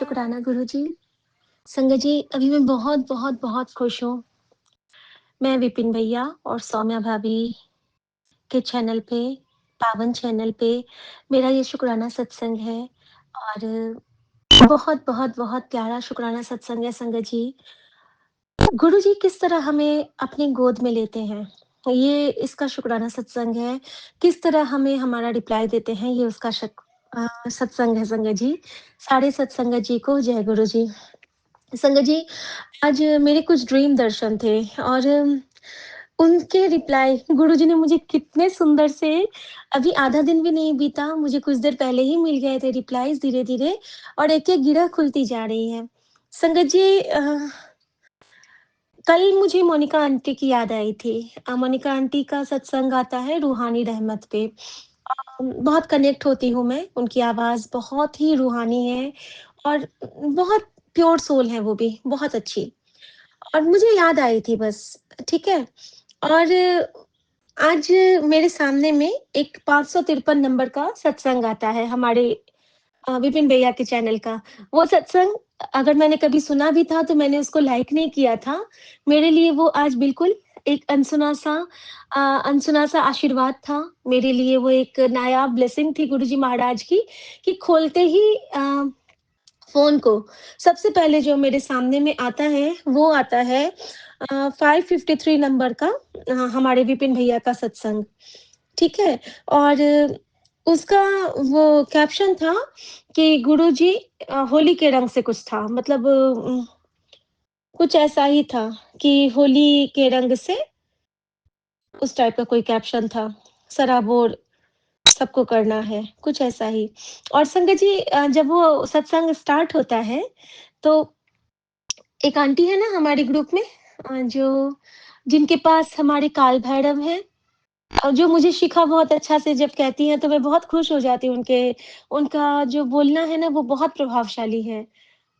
शुक्राना गुरुजी। संगत जी, अभी मैं बहुत खुश हूँ। मैं विपिन भैया और सौम्या भाभी के चैनल पे, पावन चैनल पे मेरा ये शुक्राना सत्संग है और बहुत प्यारा शुक्राना सत्संग है संगत जी। गुरुजी किस तरह हमें अपनी गोद में लेते हैं, ये इसका शुक्राना सत्संग है। किस तरह हमें हमारा रिप्लाई देते हैं, ये उसका सत्संग है संगत जी। सारे सत्संगत जी को जय गुरुजी। संगत जी, आज मेरे कुछ ड्रीम दर्शन थे और उनके रिप्लाई गुरुजी ने मुझे कितने सुंदर से, अभी आधा दिन भी नहीं बीता, मुझे कुछ देर पहले ही मिल गए थे रिप्लाईज़ धीरे-धीरे और एक-एक गिरह खुलती जा रही है। संगत जी, कल मुझे मोनिका आंटी की याद आई थी। मोनिका आंटी का सत्संग आता है रूहानी रहमत पे। बहुत कनेक्ट होती हूँ मैं, उनकी आवाज़ बहुत ही रूहानी है और बहुत प्योर सोल है वो भी, बहुत अच्छी। और मुझे याद आई थी बस, ठीक है? और आज मेरे सामने में एक 553 नंबर का सत्संग आता है हमारे विपिन भैया के चैनल का। वो सत्संग अगर मैंने कभी सुना भी था तो मैंने उसको लाइक नहीं किया था। मेरे लिए वो आज बिल्कुल एक अनसुना-सा आशीर्वाद था। मेरे लिए वो एक नायाब ब्लेसिंग थी गुरुजी महाराज की कि खोलते ही फ़ोन को सबसे पहले जो मेरे सामने में आता है, वो आता है 553 नंबर का हमारे विपिन भैया का सत्संग, ठीक है? और उसका वो कैप्शन था कि गुरुजी होली के रंग से कुछ था, मतलब कुछ ऐसा ही था कि होली के रंग से, उस टाइप का कोई कैप्शन था। सराबोर सबको करना है, कुछ ऐसा ही। और संगत जी, जब वो सत्संग स्टार्ट होता है, तो एक आंटी है ना हमारे ग्रुप में, जो जिनके पास हमारे काल भैरव हैं और जो मुझे शिखा बहुत अच्छा से जब कहती हैं तो मैं बहुत खुश हो जाती हूँ। उनके उनका जो बोलना है ना वो बहुत प्रभावशाली है।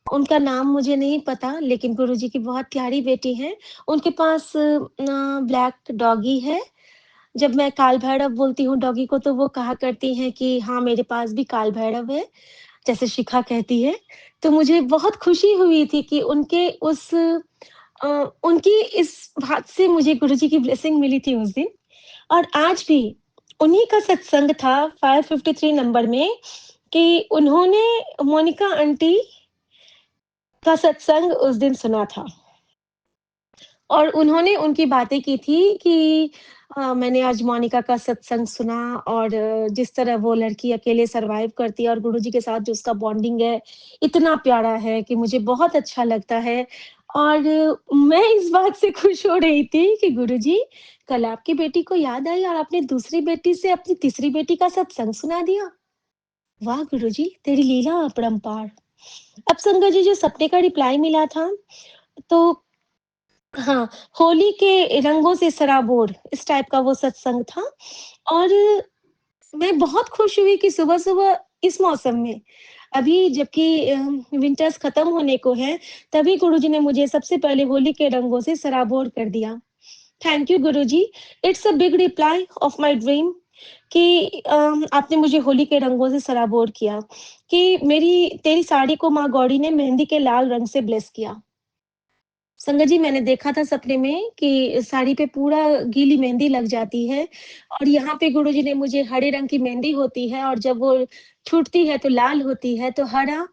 उनका नाम मुझे नहीं पता, लेकिन गुरुजी की बहुत प्यारी बेटी हैं। उनके पास ब्लैक डॉगी है। जब मैं काल भैरव बोलती हूँ डॉगी को तो वो कहा करती हैं कि हाँ, मेरे पास भी काल भैरव है, जैसे शिखा कहती है। तो मुझे बहुत खुशी हुई थी कि उनकी इस बात से मुझे गुरुजी की ब्लेसिंग मिली थी उस दिन। और आज भी उन्हीं का सत्संग था 553 नंबर में कि उन्होंने मोनिका आंटी का सत्संग उस दिन सुना था। और उन्होंने उनकी बातें की थी कि मैंने आज मोनिका का सत्संग सुना और जिस तरह वो लड़की अकेले सर्वाइव करती है और गुरुजी के साथ जो उसका बॉन्डिंग है, इतना प्यारा है कि मुझे बहुत अच्छा लगता है। और मैं इस बात से खुश हो रही थी कि गुरुजी, कल आपकी बेटी को याद आई और आपने दूसरी बेटी से अपनी तीसरी बेटी का सत्संग सुना दिया। वाह गुरुजी! तेरी लीला अपरंपार। अब संगत जी, जो सपने का रिप्लाई मिला था, तो हाँ, होली के रंगों से सराबोर, इस टाइप का वो सत्संग था। और मैं बहुत खुश हुई कि सुबह-सुबह इस मौसम में, अभी जबकि विंटर्स खत्म होने को हैं, तभी गुरुजी ने मुझे सबसे पहले होली के रंगों से सराबोर कर दिया। Thank you Guruji, it's a big reply off my dream कि आपने मुझे होली के रंगों से सराबोर किया, कि मेरी तेरी साड़ी को माँ गौरी ने मेहंदी के लाल रंग से ब्लेस किया। संगत जी, मैंने देखा था सपने में कि साड़ी पे पूरा गीली मेहंदी लग जाती है और यहाँ पे गुरुजी ने मुझे हरे रंग की मेहंदी होती है और जब वो छूटती है तो लाल होती है, तो हरा,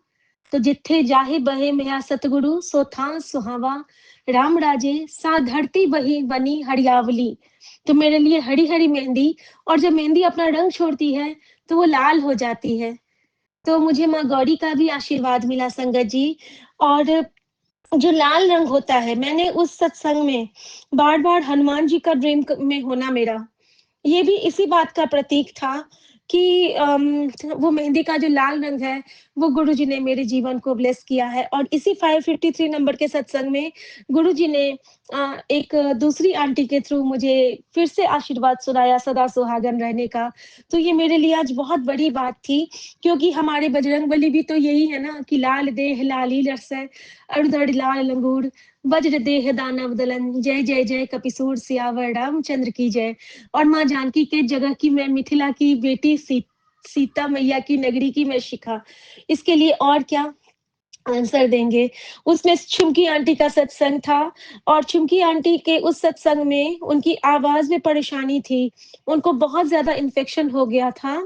तो जित्थे जाहि बहे मेरा सतगुरु सो था सुहावा, राम राजे सा धरती बही बनी हरियावली। तो मेरे लिए हरी हरी मेहंदी, और जब मेहंदी अपना रंग छोड़ती है तो वो लाल हो जाती है। तो मुझे माँ गौरी का भी आशीर्वाद मिला संगत जी। और जो लाल रंग होता है, मैंने उस सत्संग में बार-बार हनुमान जी का ड्रीम में होना मेरा, ये भी इसी बात का प्रतीक था कि वो मेहंदी का जो लाल रंग है, वो गुरुजी ने मेरे जीवन को ब्लेस किया है। और इसी 553 नंबर के सत्संग में गुरुजी ने एक दूसरी आंटी के थ्रू मुझे फिर से आशीर्वाद सुनाया सदा सुहागन रहने का। तो ये मेरे लिए आज बहुत बड़ी बात थी, क्योंकि हमारे बजरंगबली भी तो यही है ना कि लाल देह लाली लरसै, अड़धड़ लाल लंगूर, वज्र देह दानव दलन, जय जय जय कपिसूर सियावर रामचंद्र की जय। और माँ जानकी के जगह की मैं मिथिला की बेटी सीता मैया की नगरी की मैं शिखा। इसके लिए और क्या, आंसर देंगे। उसमें चुमकी आंटी का सत्संग था और चुमकी आंटी के उस सत्संग में उनकी आवाज़ में परेशानी थी। उनको बहुत ज़्यादा इन्फेक्शन हो गया था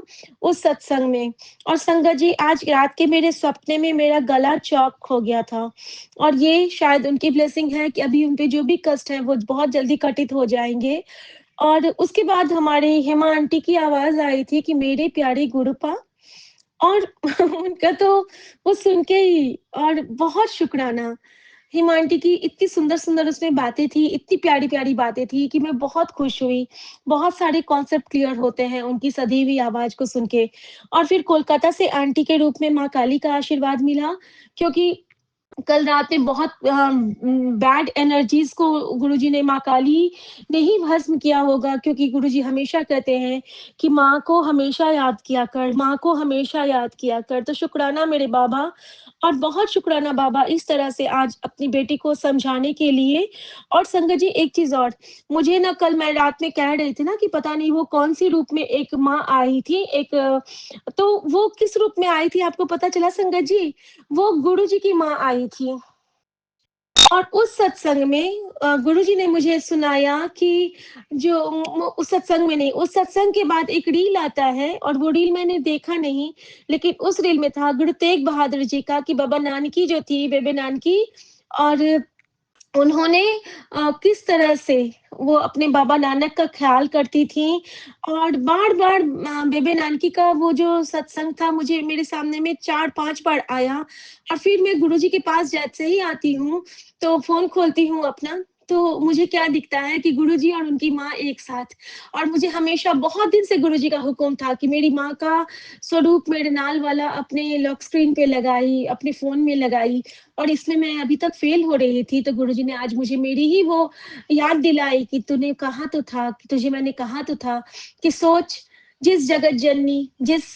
उस सत्संग में और संगत जी आज रात के मेरे सपने में मेरा गला चॉक हो गया था और ये शायद उनकी ब्लेसिंग है कि अभी उन पे जो भी कष्ट है वो बहुत जल्दी कटित हो जाएँगे। और उसके बाद हमारी हेमा आंटी की आवाज़ आई थी कि मेरे प्यारे गुरुपा और उनका तो वो सुन के ही और बहुत शुक्राना। हेमा आंटी की इतनी सुंदर-सुंदर उसमें बातें थी, इतनी प्यारी-प्यारी बातें थी कि मैं बहुत खुश हुई। बहुत सारे कॉन्सेप्ट क्लियर होते हैं उनकी सधी हुई आवाज़ को सुन के। और फिर कोलकाता से आंटी के रूप में माँ काली का आशीर्वाद मिला क्योंकि कल रात में बहुत बैड एनर्जीज़ को गुरुजी ने माँ काली ने ही भस्म किया होगा क्योंकि गुरुजी हमेशा कहते हैं कि माँ को हमेशा याद किया कर, माँ को हमेशा याद किया कर। तो शुक्राना मेरे बाबा और बहुत शुक्राना बाबा इस तरह से आज अपनी बेटी को समझाने के लिए। और संगत जी एक चीज़ और, मुझे ना कल मैं रात में कह रही थी ना कि पता नहीं वो कौन-सी रूप में एक माँ आई थी, तो वो किस रूप में आई थी आपको पता चला संगत जी? वो गुरुजी की माँ आई थी और उस सत्संग में गुरुजी ने मुझे सुनाया कि जो उस सत्संग में नहीं, उस सत्संग के बाद एक रील आता है और वो रील मैंने देखा नहीं, लेकिन उस रील में था गुरु तेग बहादुर जी का कि बाबा नानकी जो थी, बेबे नानकी और उन्होंने किस तरह से वो अपने बाबा नानक का ख़्याल करती थीं और बार-बार बेबे नानकी का वो जो सत्संग था मुझे मेरे सामने में 4-5 बार आया और फिर मैं गुरुजी के पास जैसे ही आती हूँ, तो फ़ोन खोलती हूँ अपना, तो मुझे क्या दिखता है कि गुरुजी और उनकी माँ एक साथ और मुझे हमेशा बहुत दिन से गुरुजी का हुक्म था कि मेरी माँ का स्वरूप मेरे नाल वाला अपने लॉक स्क्रीन पे लगाई, अपने फ़ोन में लगाई और इसमें मैं अभी तक फ़ेल हो रही थी, तो गुरुजी ने आज मुझे मेरी ही वो याद दिलाई कि तूने कहा तो था कि तुझे मैंने कहा तो था कि सोच जिस जगत जननी, जिस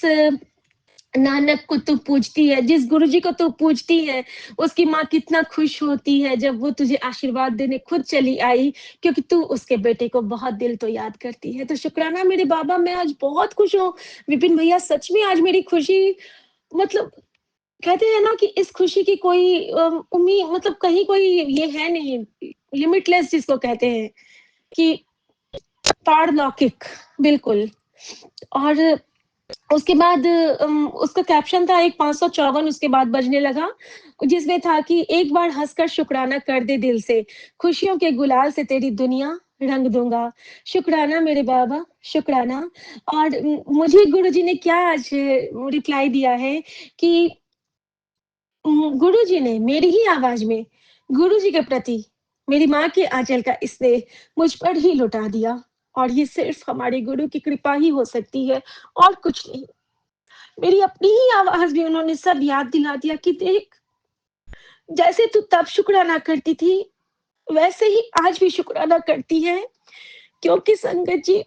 नानक को तू पूजती है, जिस गुरुजी को तू पूजती है, उसकी माँ कितना खुश होती है जब वो तुझे आशीर्वाद देने खुद चली आई, क्योंकि तू उसके बेटे को बहुत दिल तो याद करती है। तो शुक्राना मेरे बाबा, मैं आज बहुत खुश हूँ। विपिन भैया सच में आज मेरी खुशी मतलब कहते हैं ना कि इस खुशी की कोई मतलब कहीं कोई ये है नहीं, लिमिटलेस जिसको कहते हैं कि पारलौकिक, बिल्कुल। और उसके बाद उसका कैप्शन था एक 554 उसके बाद बजने लगा, जिसमें था कि एक बार हँसकर शुक्राना कर दे दिल से, खुशियों के गुलाल से तेरी दुनिया रंग दूँगा। शुक्राना मेरे बाबा, शुक्राना। और मुझे गुरुजी ने क्या आज रिप्लाई दिया है कि गुरुजी ने मेरी ही आवाज़ में गुरुजी के प्रति मेरी माँ के आँचल का स्नेह मुझ पर ही लुटा दिया और ये सिर्फ़ हमारे गुरु की कृपा ही हो सकती है और कुछ नहीं। मेरी अपनी ही आवाज़ में उन्होंने सब याद दिला दिया कि देख, जैसे तू तब शुक्राना करती थी, वैसे ही आज भी शुक्राना करती है क्योंकि संगत जी,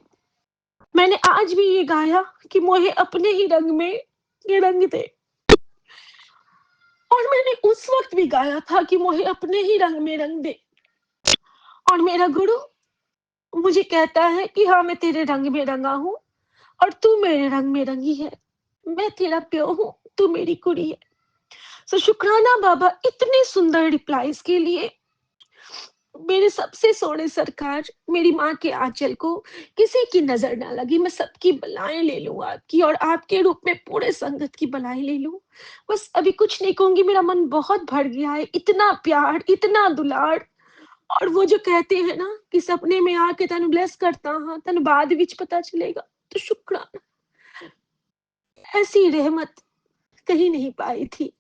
मैंने आज भी ये गाया कि मोहे अपने ही रंग में ये रंग दे और मैंने उस वक़्त भी गाया था कि मोहे अपने ही रंग में रंग दे और मेरा गुरु मुझे कहता है कि हाँ, मैं तेरे रंग में रंगा हूँ और तू मेरे रंग में रंगी है। मैं तेरा प्यो हूँ, तू मेरी कुड़ी है। सो शुक्राना बाबा इतने सुंदर रिप्लाईज़ के लिए। मेरे सबसे सोने सरकार, मेरी माँ के आँचल को किसी की नज़र ना लगी, मैं सबकी बलाएँ ले लूँ आपकी और आपके रूप में पूरे संगत की बलाएँ ले लूँ। बस अभी कुछ नहीं कहूँगी, मेरा मन बहुत भर गया है, इतना प्यार, इतना दुलार और वो जो कहते हैं ना कि सपने में आके तैनू ब्लेस करता हाँ, तैनू बाद विच पता चलेगा। तो शुक्राना, ऐसी रहमत कहीं नहीं पाई थी।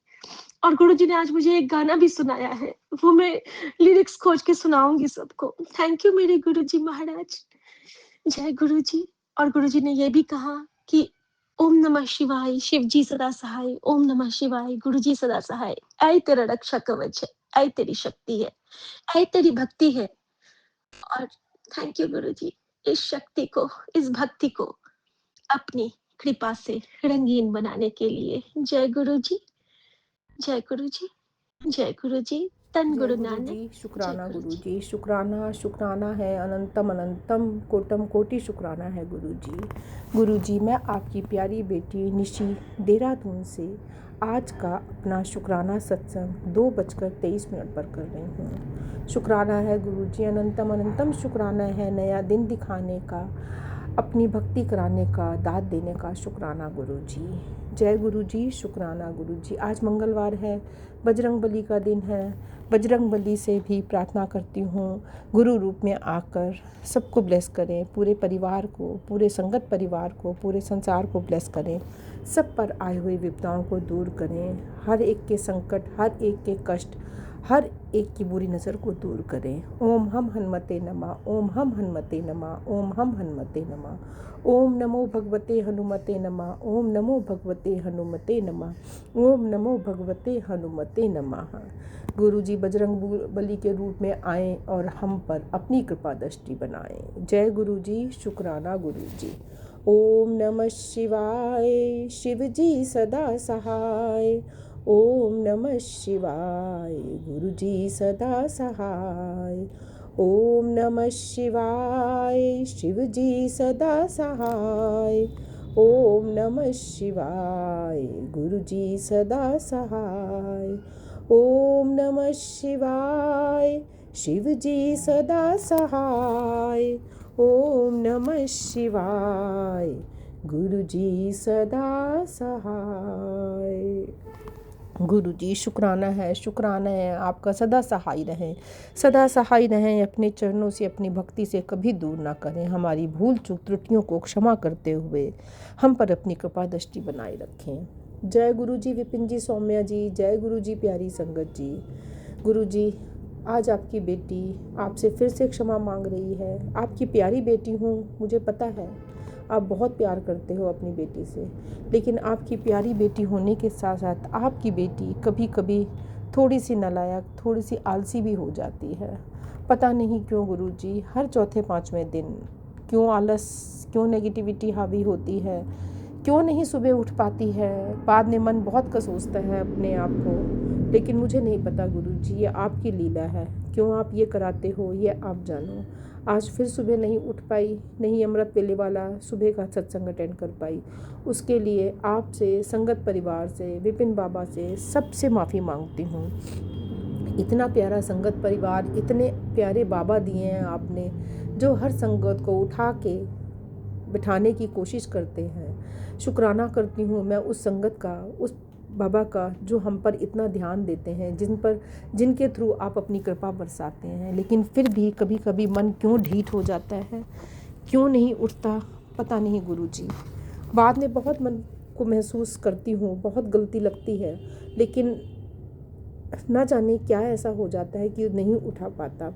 और गुरुजी ने आज मुझे एक गाना भी सुनाया है, वो मैं लिरिक्स खोज के सुनाऊँगी सबको। थैंक यू मेरे गुरुजी महाराज। जय गुरुजी। और गुरुजी ने ये भी कहा कि ओम नमः शिवाय, शिव जी सदा सहाय, ओम नमः शिवाय, गुरुजी सदा सहाय। ऐ तेरा रक्षा कवच है, ऐ तेरी शक्ति है, ऐ तेरी भक्ति है। और थैंक यू गुरुजी, इस शक्ति को, इस भक्ति को अपनी कृपा से रंगीन बनाने के लिए। जय गुरुजी, जय गुरुजी, जय गुरुजी। तन जय गुरु गुरु जी, नानक। जय शुक्राना गुरु गुरु जी। जी, शुक्राना शुक्राना है, अनंतम अनंतम कोटम कोटि शुक्राना है गुरु जी। गुरु जी, मैं आपकी प्यारी बेटी निशी देहरादून से आज का अपना शुक्राना सत्संग 2:23 पर कर रही हूँ। शुक्राना है गुरु जी, अनंतम अनंतम शुक्राना है नया दिन दिखाने का, अपनी भक्ति कराने का, दाद देने का शुक्राना गुरु जी। जय गुरु जी, शुक्राना गुरु जी। आज मंगलवार है, बजरंग बली का दिन है। बजरंग बली से भी प्रार्थना करती हूँ गुरु रूप में आकर सबको ब्लेस करें, पूरे परिवार को, पूरे संगत परिवार को, पूरे संसार को ब्लेस करें, सब पर आए हुए विपदाओं को दूर करें, हर एक के संकट, हर एक के कष्ट, हर एक की बुरी नज़र को दूर करें। ओम हम हनुमते नमः, ओम हम हनुमते नमः, ओम हम हनुमते नमः, ओम नमो भगवते हनुमते नमः, ओम नमो भगवते हनुमते नमः, ओम नमो भगवते हनुमते नमः। गुरु जी बजरंग बली के रूप में आएँ और हम पर अपनी कृपा दृष्टि बनाएं। जय गुरु जी, शुक्राना गुरु जी। ओम नमः शिवाय, शिव जी सदा सहाय। ओम नमः शिवाय, गुरु जी सदा सहाय। ओम नमः शिवाय, शिव जी सदा सहाय। ओम नमः शिवाय, गुरु जी सदा सहाय। ओम नमः शिवाय, शिव जी सदा सहाय। ओम नमः शिवाय, गुरु जी सदा सहाय। गुरु जी, शुक्राना है आपका, सदा सहाय रहें, सदा सहाय रहें, अपने चरणों से, अपनी भक्ति से कभी दूर ना करें, हमारी भूल चूक त्रुटियों को क्षमा करते हुए हम पर अपनी कृपा दृष्टि बनाए रखें। जय गुरु जी, विपिन जी, सौम्या जी, जय गुरु जी, प्यारी संगत जी। गुरु जी, आज आपकी बेटी आपसे फिर से क्षमा मांग रही है। आपकी प्यारी बेटी हूँ, मुझे पता है आप बहुत प्यार करते हो अपनी बेटी से, लेकिन आपकी प्यारी बेटी होने के साथ साथ आपकी बेटी कभी कभी थोड़ी सी नालायक, थोड़ी सी आलसी भी हो जाती है। पता नहीं क्यों गुरु जी, हर चौथे पाँचवें दिन क्यों आलस, क्यों नेगेटिविटी हावी होती है, क्यों नहीं सुबह उठ पाती है, बाद में मन बहुत कसूसता है अपने आप को। लेकिन मुझे नहीं पता गुरु जी, ये आपकी लीला है, क्यों आप ये कराते हो ये आप जानो। आज फिर सुबह नहीं उठ पाई, नहीं अमृत वेले वाला सुबह का सत्संग अटेंड कर पाई, उसके लिए आपसे, संगत परिवार से, विपिन बाबा से, सबसे माफ़ी मांगती हूँ। इतना प्यारा संगत परिवार, इतने प्यारे बाबा दिए हैं आपने, जो हर संगत को उठा के बिठाने की कोशिश करते हैं। शुक्राना करती हूँ मैं उस संगत का, उस बाबा का जो हम पर इतना ध्यान देते हैं, जिनके थ्रू आप अपनी कृपा बरसाते हैं। लेकिन फिर भी कभी कभी मन क्यों ढीठ हो जाता है, क्यों नहीं उठता, पता नहीं गुरु जी। बाद में बहुत मन को महसूस करती हूँ, बहुत गलती लगती है, लेकिन ना जाने क्या ऐसा हो जाता है कि नहीं उठा पाता।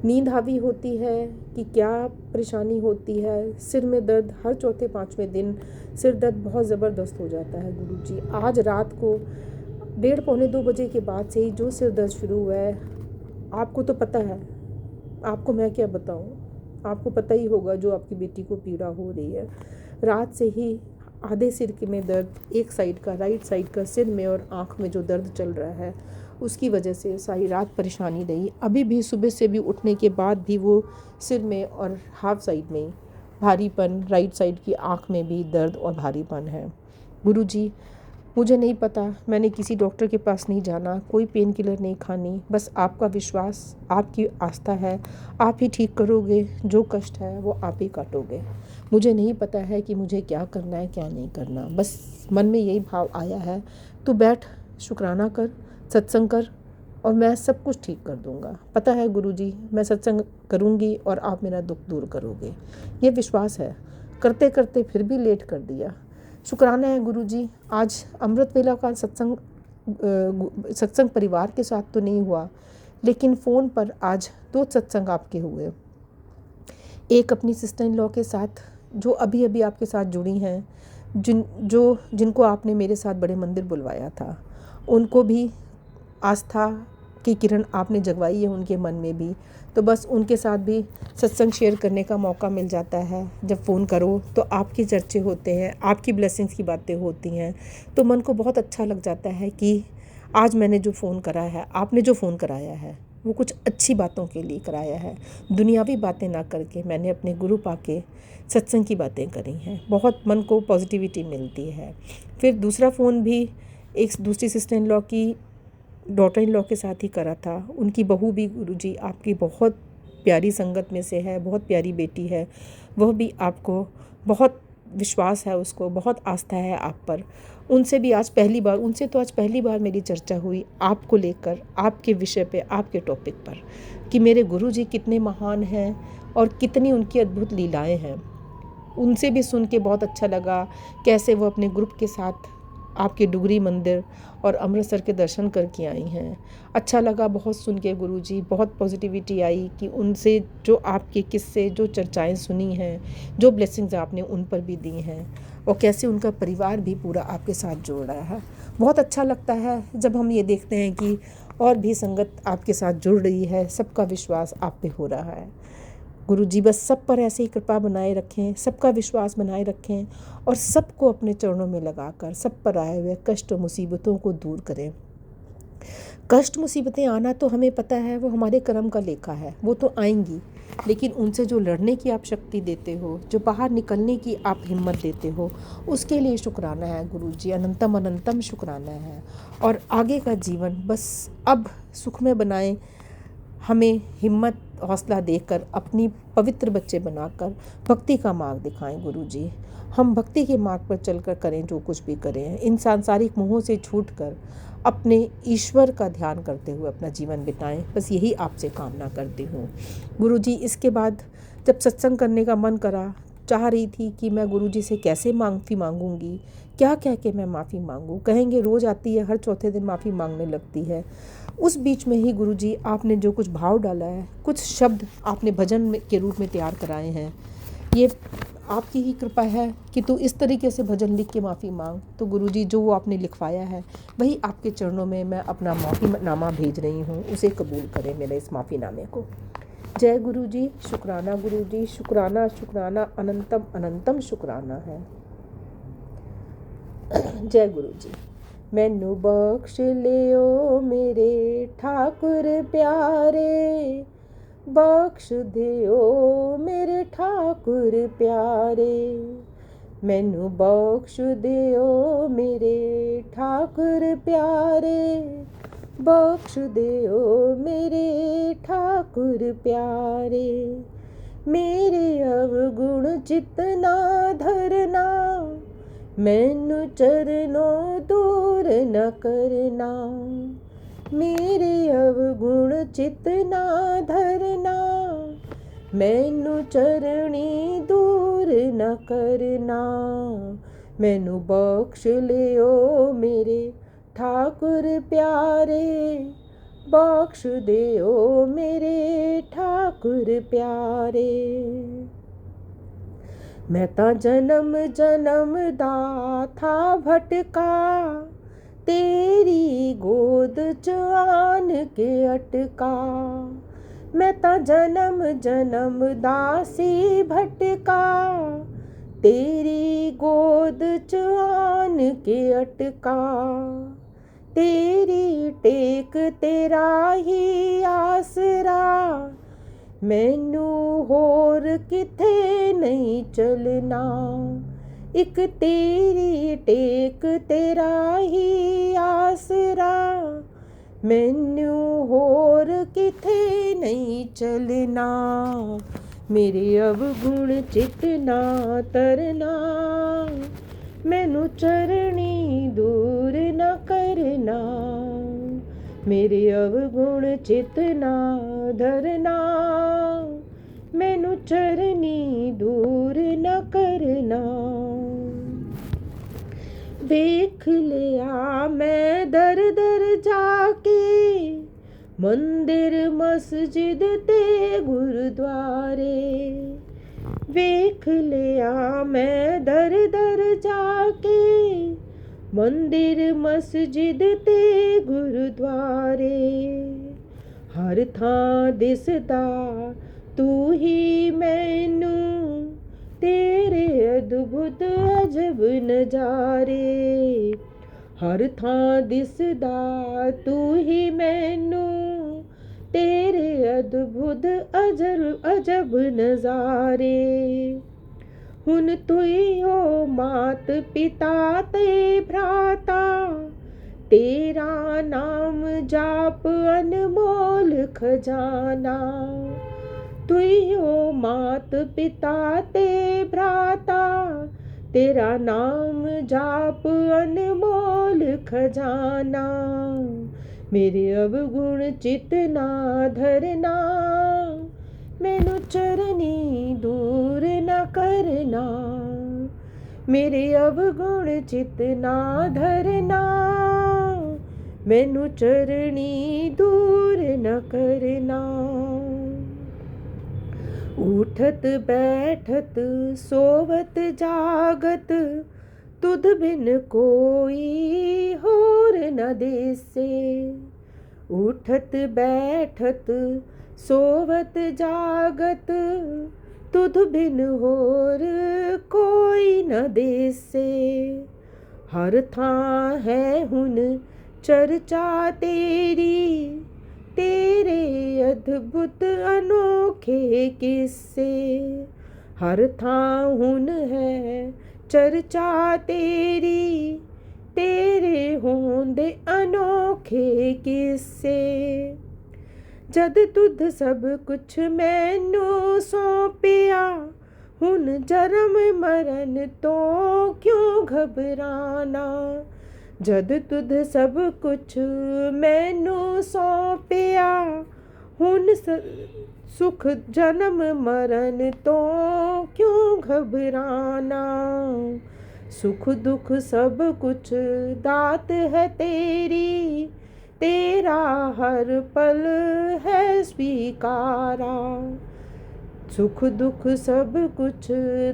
नींद हावी होती है कि क्या परेशानी होती है, सिर में दर्द, हर चौथे पाँचवें दिन सिर दर्द बहुत ज़बरदस्त हो जाता है गुरु जी। आज रात को 1:30 पौने 2 बजे के बाद से ही जो सिर दर्द शुरू हुआ है, आपको तो पता है, आपको मैं क्या बताऊं, आपको पता ही होगा जो आपकी बेटी को पीड़ा हो रही है। रात से ही आधे सिर के में दर्द, एक साइड का, राइट साइड का सिर में और आँख में जो दर्द चल रहा है, उसकी वजह से सारी रात परेशानी रही। अभी भी सुबह से भी उठने के बाद भी वो सिर में और हाफ साइड में भारीपन, राइट साइड की आँख में भी दर्द और भारीपन है। गुरु जी, मुझे नहीं पता, मैंने किसी डॉक्टर के पास नहीं जाना, कोई पेन किलर नहीं खानी, बस आपका विश्वास, आपकी आस्था है, आप ही ठीक करोगे, जो कष्ट है वो आप ही काटोगे। मुझे नहीं पता है कि मुझे क्या करना है क्या नहीं करना, बस मन में यही भाव आया है, तो बैठ, शुक्राना कर, सत्संग कर, और मैं सब कुछ ठीक कर दूंगा। पता है गुरु जी, मैं सत्संग करूंगी और आप मेरा दुख दूर करोगे, ये विश्वास है। करते करते फिर भी लेट कर दिया। शुक्राना है गुरु जी, आज अमृत वेला का सत्संग परिवार के साथ तो नहीं हुआ, लेकिन फ़ोन पर आज 2 सत्संग आपके हुए। एक अपनी सिस्टर इन लॉ के साथ, जो अभी अभी आपके साथ जुड़ी हैं, जिनको आपने मेरे साथ बड़े मंदिर बुलवाया था, उनको भी आस्था की किरण आपने जगवाई है उनके मन में भी, तो बस उनके साथ भी सत्संग शेयर करने का मौका मिल जाता है। जब फ़ोन करो तो आपकी चर्चे होते हैं, आपकी ब्लेसिंग्स की बातें होती हैं, तो मन को बहुत अच्छा लग जाता है कि आज मैंने जो फ़ोन करा है, आपने जो फ़ोन कराया है, वो कुछ अच्छी बातों के लिए कराया है। दुनियावी बातें ना करके मैंने अपने गुरु पाके सत्संग की बातें करी हैं। बहुत मन को पॉजिटिविटी मिलती है। फिर दूसरा फ़ोन भी एक दूसरी सिस्टर इन लॉ की डॉटर इन लॉ के साथ ही करा था। उनकी बहू भी गुरुजी आपकी बहुत प्यारी संगत में से है, बहुत प्यारी बेटी है। वह भी आपको बहुत विश्वास है, उसको बहुत आस्था है आप पर। उनसे भी आज पहली बार, उनसे तो आज पहली बार मेरी चर्चा हुई आपको लेकर, आपके विषय पे, आपके टॉपिक पर, कि मेरे गुरुजी कितने महान हैं और कितनी उनकी अद्भुत लीलाएं हैं। उनसे भी सुन के बहुत अच्छा लगा कैसे वो अपने ग्रुप के साथ आपके डुगरी मंदिर और अमृतसर के दर्शन करके आई हैं। अच्छा लगा बहुत सुन के गुरुजी, बहुत पॉजिटिविटी आई कि उनसे जो आपके किस्से, जो चर्चाएं सुनी हैं, जो ब्लेसिंग्स आपने उन पर भी दी हैं, और कैसे उनका परिवार भी पूरा आपके साथ जोड़ रहा है। बहुत अच्छा लगता है जब हम ये देखते हैं कि और भी संगत आपके साथ जुड़ रही है, सबका विश्वास आप पे हो रहा है। गुरुजी बस सब पर ऐसे ही कृपा बनाए रखें, सबका विश्वास बनाए रखें और सबको अपने चरणों में लगाकर सब पर आए हुए कष्ट और मुसीबतों को दूर करें। कष्ट मुसीबतें आना तो हमें पता है, वो हमारे कर्म का लेखा है, वो तो आएंगी, लेकिन उनसे जो लड़ने की आप शक्ति देते हो, जो बाहर निकलने की आप हिम्मत देते हो, उसके लिए शुक्राना है गुरुजी, अनंतम अनंतम शुक्राना है। और आगे का जीवन बस अब सुखमय बनाएं, हमें हिम्मत हौसला देकर अपनी पवित्र बच्चे बनाकर भक्ति का मार्ग दिखाएं गुरुजी। हम भक्ति के मार्ग पर चलकर करें जो कुछ भी करें, इन सांसारिक मोहों से छूटकर अपने ईश्वर का ध्यान करते हुए अपना जीवन बिताएं। बस यही आपसे कामना करती हूँ गुरुजी। इसके बाद जब सत्संग करने का मन करा, चाह रही थी कि मैं गुरुजी से कैसे माफ़ी मांगूंगी, क्या कह के मैं माफ़ी मांगूं। कहेंगे रोज़ आती है, हर चौथे दिन माफ़ी मांगने लगती है। उस बीच में ही गुरुजी आपने जो कुछ भाव डाला है, कुछ शब्द आपने भजन के रूप में तैयार कराए हैं, ये आपकी ही कृपा है कि तू इस तरीके से भजन लिख के माफ़ी मांग। तो गुरुजी जो वो आपने लिखवाया है, वही आपके चरणों में मैं अपना माफ़ीनामा भेज रही हूँ, उसे कबूल करें मेरे इस माफ़ीनामे को। जय गुरुजी, शुक्राना गुरुजी, शुक्राना शुक्राना, अनंतम अनंतम शुक्राना है। जय गुरुजी। मैनू बख्श लियो मेरे ठाकुर प्यारे, बख्श दियो मेरे ठाकुर प्यारे, मैनू बख्श दियो मेरे ठाकुर प्यारे, बख्श दियो मेरे ठाकुर प्यारे। मेरे अवगुण चितना धरना, मैनू चरणों दूर न करना, मेरे अवगुण चितना धरना, मैनू चरणी दूर न करना, मैनू बख्श लियो मेरे ठाकुर प्यारे, बख्श दियो मेरे ठाकुर प्यारे। मैं तां जन्म जन्म दा था भटका, तेरी गोद च आन के अटका, मैं तां जन्म जन्म दा सी भटका, तेरी गोद च आन के अटका, तेरी टेक तेरा ही आसरा, मैनू होर किथे नहीं चलना, एक तेरी टेक तेरा ही आसरा, मैनू होर किथे नहीं चलना, मेरे अवगुण चितना तरना, मैनू चरणी दूर न करना, मेरे अवगुण चितना धरना, मैनू चरनी दूर न करना। देख लिया मैं दर दर जाके, मंदिर मस्जिद ते गुरुद्वारे, वेख लिया मैं दर दर जाके, मंदिर मस्जिद ते गुरुद्वारे, हर थां दिसदा तू ही मैनू, तेरे अद्भुत अजब नजारे, हर थां दिसदा तू ही मैनू, तेरे अद्भुत अजब नज़ारे। हुन तुई हो मात पिता ते भ्राता, तेरा नाम जाप अनमोल खजाना। तुई हो मात पिता ते भ्राता, तेरा नाम जाप अनमोल खजाना। मेरे अवगुण चित ना धरना, मैनू चरनी दूर न करना। मेरे अवगुण चित ना धरना, मैनू चरनी दूर न करना। उठत बैठत सोवत जागत, तुध बिन कोई होर न देसे। उठत बैठत सोवत जागत, तुध बिन होर कोई न देसे। हर थां है हुन चर्चा तेरी, तेरे अद्भुत अनोखे किस्से। हर थां हुन है चर्चा तेरी, तेरे होंदे अनोखे किस्से। जद तुध सब कुछ मैनू सौंपिया, हुन जन्म मरण तो क्यों घबराना। जद तुध सब कुछ मैनू सौंपिया, हुन सुख जन्म मरण तो क्यों घबराना। सुख दुख सब कुछ दात है तेरी, तेरा हर पल है स्वीकारा। सुख दुख सब कुछ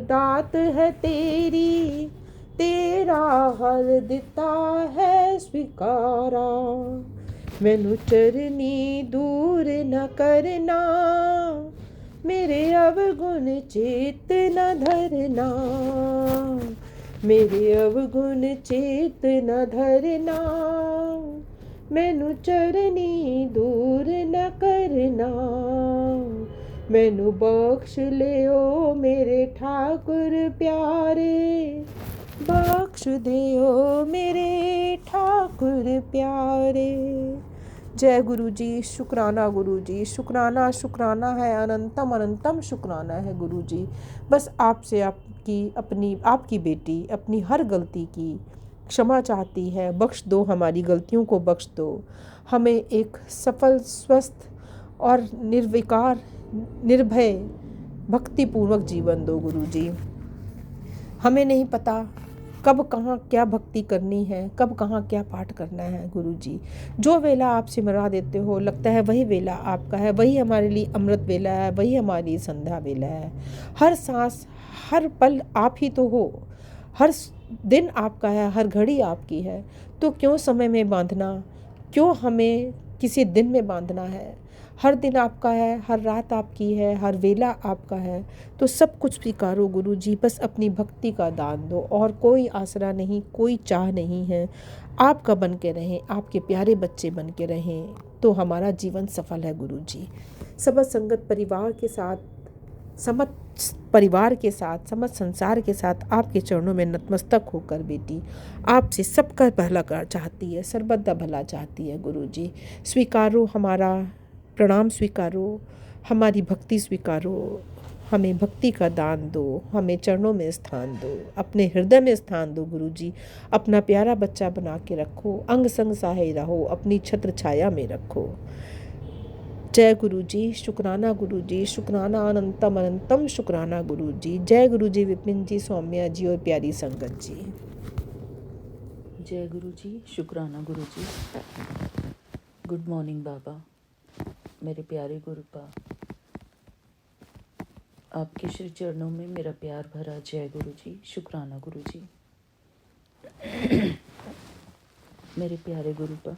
दात है तेरी, तेरा हर दिता है स्वीकारा। मैनू चरनी दूर न करना, मेरे अवगुण चित न धरना। मेरे अवगुण चित न धरना, मैनू चरनी दूर न करना। मैनू बख्श लियो मेरे ठाकुर प्यारे, बख्श दियो मेरे ठाकुर प्यारे। जय गुरु जी। शुक्राना गुरु जी, शुक्राना शुक्राना है अनंतम अनंतम शुक्राना है गुरु जी। बस आपसे आपकी बेटी अपनी हर गलती की क्षमा चाहती है। बख्श दो, हमारी गलतियों को बख्श दो। हमें एक सफल, स्वस्थ और निर्विकार, निर्भय, भक्तिपूर्वक जीवन दो गुरु जी। हमें नहीं पता कब कहाँ क्या भक्ति करनी है, कब कहाँ क्या पाठ करना है गुरु जी। जो वेला आप सिमरा देते हो, लगता है वही वेला आपका है, वही हमारे लिए अमृत वेला है, वही हमारी संध्या वेला है। हर सांस हर पल आप ही तो हो, हर दिन आपका है, हर घड़ी आपकी है। तो क्यों समय में बांधना, क्यों हमें किसी दिन में बांधना है। हर दिन आपका है, हर रात आपकी है, हर वेला आपका है। तो सब कुछ स्वीकारो गुरु जी, बस अपनी भक्ति का दान दो। और कोई आसरा नहीं, कोई चाह नहीं है। आपका बन के रहें, आपके प्यारे बच्चे बन के रहें, तो हमारा जीवन सफल है गुरु जी। समस्त संगत परिवार के साथ, समस्त परिवार के साथ, समस्त संसार के साथ आपके चरणों में नतमस्तक होकर बेटी आपसे सबका भला चाहती है, सर्वदा भला चाहती है गुरु जी। स्वीकारो हमारा प्रणाम, स्वीकारो हमारी भक्ति, स्वीकारो हमें भक्ति का दान दो, हमें चरणों में स्थान दो, अपने हृदय में स्थान दो गुरु जी। अपना प्यारा बच्चा बना के रखो, अंग संग सहाय रहो, अपनी छत्र छाया में रखो। जय गुरु जी। शुक्राना गुरु जी, शुक्राना अनंतम अनंतम शुक्राना गुरु जी। जय गुरु जी, विपिन जी, सौम्या जी और प्यारी संगत जी। जय गुरु जी। शुक्राना गुरु जी। गुड मॉर्निंग बाबा, मेरे प्यारे गुरुपा, आपके श्री चरणों में मेरा प्यार भरा जय गुरु जी। शुक्राना गुरु जी। मेरे प्यारे गुरुपा,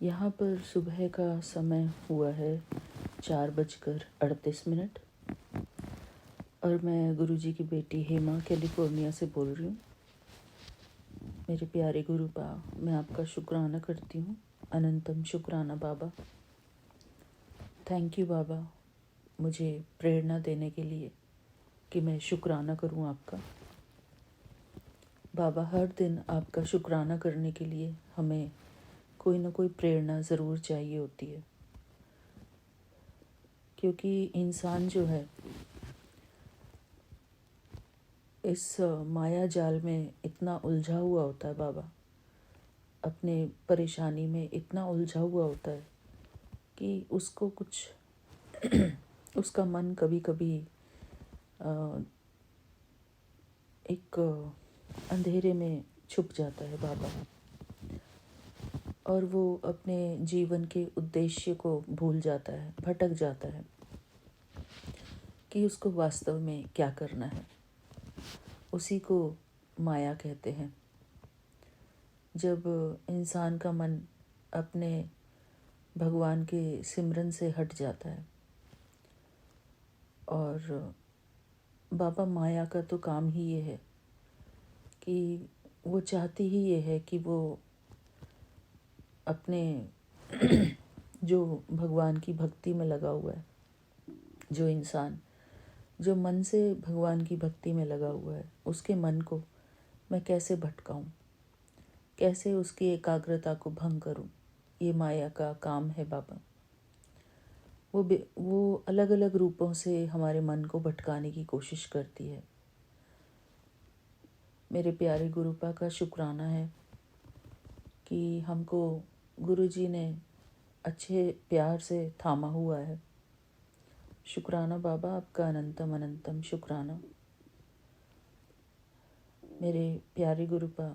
यहाँ पर सुबह का समय हुआ है 4:38 और मैं गुरु जी की बेटी हेमा कैलिफोर्निया से बोल रही हूँ। मेरे प्यारे गुरु बा, मैं आपका शुक्राना करती हूँ। अनंतम शुक्राना बाबा। थैंक यू बाबा, मुझे प्रेरणा देने के लिए कि मैं शुक्राना करूँ आपका। बाबा, हर दिन आपका शुक्राना करने के लिए हमें कोई ना कोई प्रेरणा ज़रूर चाहिए होती है, क्योंकि इंसान जो है इस माया जाल में इतना उलझा हुआ होता है बाबा, अपने परेशानी में इतना उलझा हुआ होता है कि उसको कुछ उसका मन कभी कभी एक अंधेरे में छुप जाता है बाबा, और वो अपने जीवन के उद्देश्य को भूल जाता है, भटक जाता है कि उसको वास्तव में क्या करना है। उसी को माया कहते हैं। जब इंसान का मन अपने भगवान के सिमरन से हट जाता है, और बाबा माया का तो काम ही ये है कि वो चाहती ही ये है कि वो अपने जो भगवान की भक्ति में लगा हुआ है, जो इंसान जो मन से भगवान की भक्ति में लगा हुआ है, उसके मन को मैं कैसे भटकाऊं, कैसे उसकी एकाग्रता को भंग करूं। ये माया का काम है बाबा। वो अलग अलग रूपों से हमारे मन को भटकाने की कोशिश करती है। मेरे प्यारे गुरुपा का शुक्राना है कि हमको गुरुजी ने अच्छे प्यार से थामा हुआ है। शुक्राना बाबा, आपका अनंतम अनंतम शुक्राना। मेरे प्यारे गुरुपा,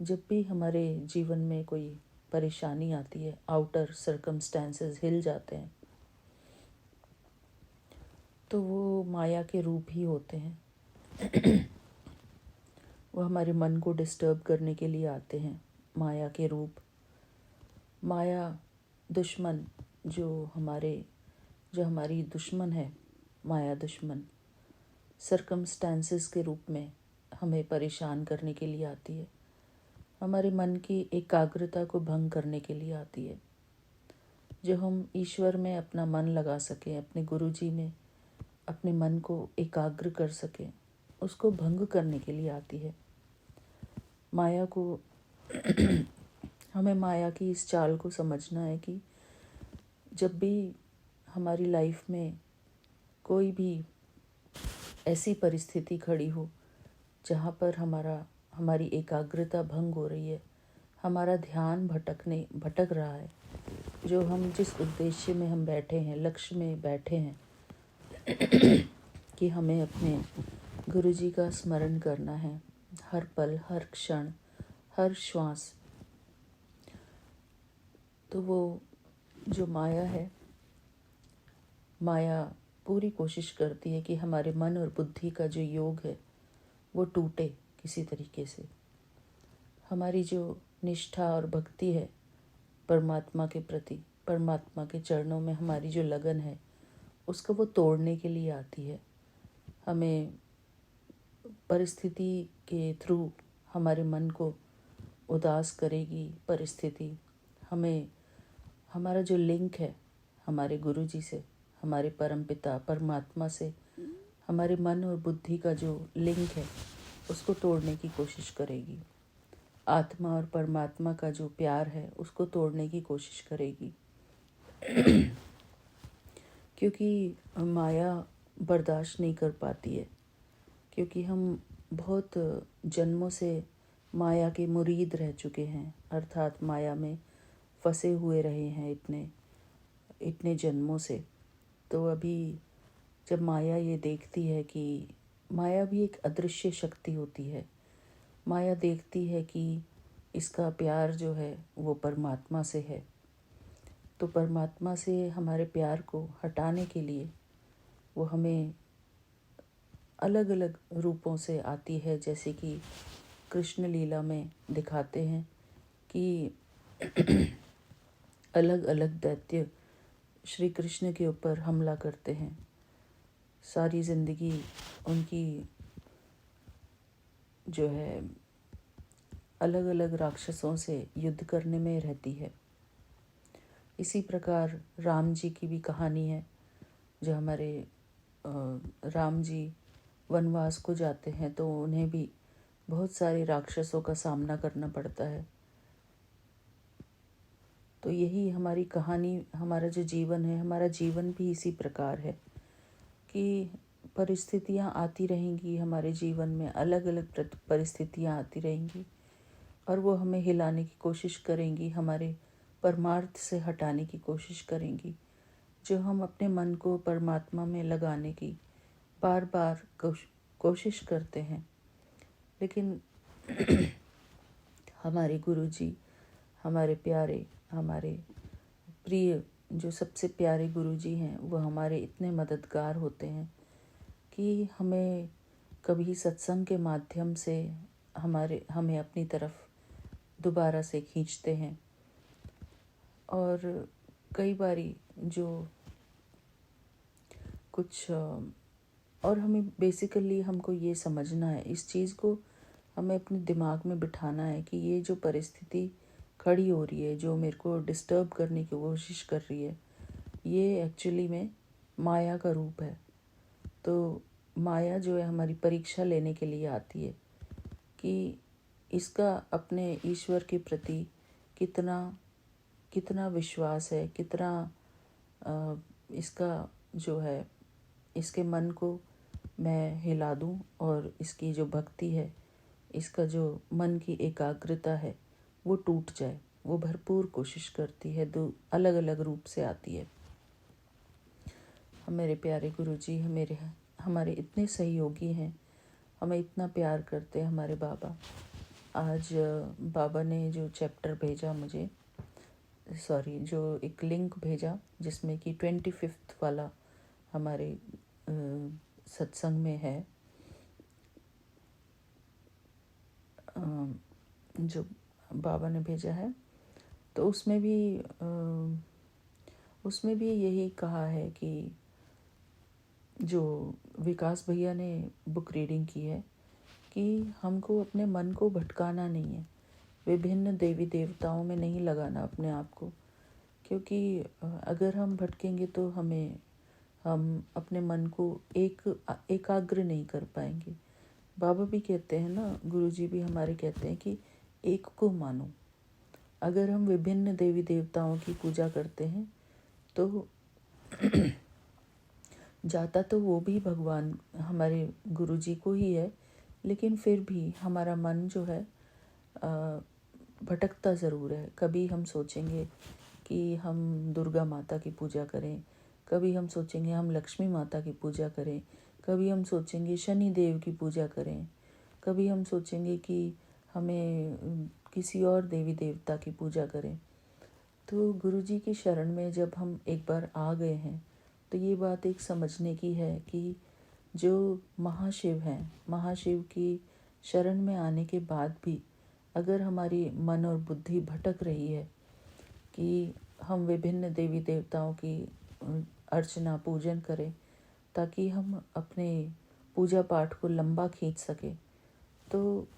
जब भी हमारे जीवन में कोई परेशानी आती है, आउटर सर्कमस्टेंसेस हिल जाते हैं, तो वो माया के रूप ही होते हैं। वो हमारे मन को डिस्टर्ब करने के लिए आते हैं, माया के रूप। माया दुश्मन जो हमारी दुश्मन है, माया दुश्मन सर्कमस्टेंसेस के रूप में हमें परेशान करने के लिए आती है, हमारे मन की एकाग्रता को भंग करने के लिए आती है। जो हम ईश्वर में अपना मन लगा सकें, अपने गुरुजी में अपने मन को एकाग्र कर सकें, उसको भंग करने के लिए आती है। माया को हमें माया की इस चाल को समझना है कि जब भी हमारी लाइफ में कोई भी ऐसी परिस्थिति खड़ी हो जहाँ पर हमारी एकाग्रता भंग हो रही है, हमारा ध्यान भटक रहा है, जो हम जिस उद्देश्य में हम बैठे हैं, लक्ष्य में बैठे हैं कि हमें अपने गुरुजी का स्मरण करना है हर पल, हर क्षण, हर श्वास, तो वो जो माया है, माया पूरी कोशिश करती है कि हमारे मन और बुद्धि का जो योग है वो टूटे किसी तरीके से। हमारी जो निष्ठा और भक्ति है परमात्मा के प्रति, परमात्मा के चरणों में हमारी जो लगन है, उसको वो तोड़ने के लिए आती है। हमें परिस्थिति के थ्रू हमारे मन को उदास करेगी परिस्थिति। हमें हमारा जो लिंक है हमारे गुरुजी से, हमारे परमपिता परमात्मा से, हमारे मन और बुद्धि का जो लिंक है उसको तोड़ने की कोशिश करेगी। आत्मा और परमात्मा का जो प्यार है उसको तोड़ने की कोशिश करेगी। क्योंकि माया बर्दाश्त नहीं कर पाती है, क्योंकि हम बहुत जन्मों से माया के मुरीद रह चुके हैं, अर्थात माया में फंसे हुए रहे हैं इतने जन्मों से। तो अभी जब माया ये देखती है कि माया भी एक अदृश्य शक्ति होती है, माया देखती है कि इसका प्यार जो है वो परमात्मा से है, तो परमात्मा से हमारे प्यार को हटाने के लिए वो हमें अलग अलग रूपों से आती है। जैसे कि कृष्ण लीला में दिखाते हैं कि अलग अलग दैत्य श्री कृष्ण के ऊपर हमला करते हैं। सारी ज़िंदगी उनकी जो है अलग अलग राक्षसों से युद्ध करने में रहती है। इसी प्रकार राम जी की भी कहानी है। जो हमारे राम जी वनवास को जाते हैं तो उन्हें भी बहुत सारे राक्षसों का सामना करना पड़ता है। तो यही हमारी कहानी, हमारा जो जीवन है, हमारा जीवन भी इसी प्रकार है कि परिस्थितियाँ आती रहेंगी हमारे जीवन में, अलग अलग परिस्थितियाँ आती रहेंगी और वो हमें हिलाने की कोशिश करेंगी, हमारे परमार्थ से हटाने की कोशिश करेंगी। जो हम अपने मन को परमात्मा में लगाने की बार बार कोशिश करते हैं, लेकिन हमारे गुरुजी, हमारे प्यारे, हमारे प्रिय, जो सबसे प्यारे गुरुजी हैं, वो हमारे इतने मददगार होते हैं कि हमें कभी सत्संग के माध्यम से हमें अपनी तरफ दोबारा से खींचते हैं। और कई बारी जो कुछ और हमें बेसिकली हमको ये समझना है, इस चीज़ को हमें अपने दिमाग में बिठाना है कि ये जो परिस्थिति खड़ी हो रही है, जो मेरे को डिस्टर्ब करने की कोशिश कर रही है, ये एक्चुअली में माया का रूप है। तो माया जो है हमारी परीक्षा लेने के लिए आती है कि इसका अपने ईश्वर के प्रति कितना विश्वास है, कितना इसका जो है, इसके मन को मैं हिला दूं और इसकी जो भक्ति है, इसका जो मन की एकाग्रता है, वो टूट जाए। वो भरपूर कोशिश करती है, दो अलग अलग रूप से आती है। मेरे प्यारे गुरुजी हमारे इतने सहयोगी हैं, हमें इतना प्यार करते हैं हमारे बाबा। आज बाबा ने जो चैप्टर भेजा मुझे, जो एक लिंक भेजा जिसमें कि 25th वाला हमारे सत्संग में है, जो बाबा ने भेजा है, तो उसमें भी यही कहा है कि जो विकास भैया ने बुक रीडिंग की है कि हमको अपने मन को भटकाना नहीं है, विभिन्न देवी देवताओं में नहीं लगाना अपने आप को, क्योंकि अगर हम भटकेंगे तो हम अपने मन को एकाग्र नहीं कर पाएंगे। बाबा भी कहते हैं ना, गुरुजी भी हमारे कहते हैं कि एक को मानो। अगर हम विभिन्न देवी देवताओं की पूजा करते हैं तो जाता तो वो भी भगवान हमारे गुरुजी को ही है, लेकिन फिर भी हमारा मन जो है भटकता ज़रूर है। कभी हम सोचेंगे कि हम दुर्गा माता की पूजा करें, कभी हम सोचेंगे हम लक्ष्मी माता की पूजा करें, कभी हम सोचेंगे शनि देव की पूजा करें, कभी हम सोचेंगे कि हमें किसी और देवी देवता की पूजा करें। तो गुरुजी की शरण में जब हम एक बार आ गए हैं तो ये बात एक समझने की है कि जो महाशिव हैं, महाशिव की शरण में आने के बाद भी अगर हमारी मन और बुद्धि भटक रही है कि हम विभिन्न देवी देवताओं की अर्चना पूजन करें ताकि हम अपने पूजा पाठ को लंबा खींच सकें, तो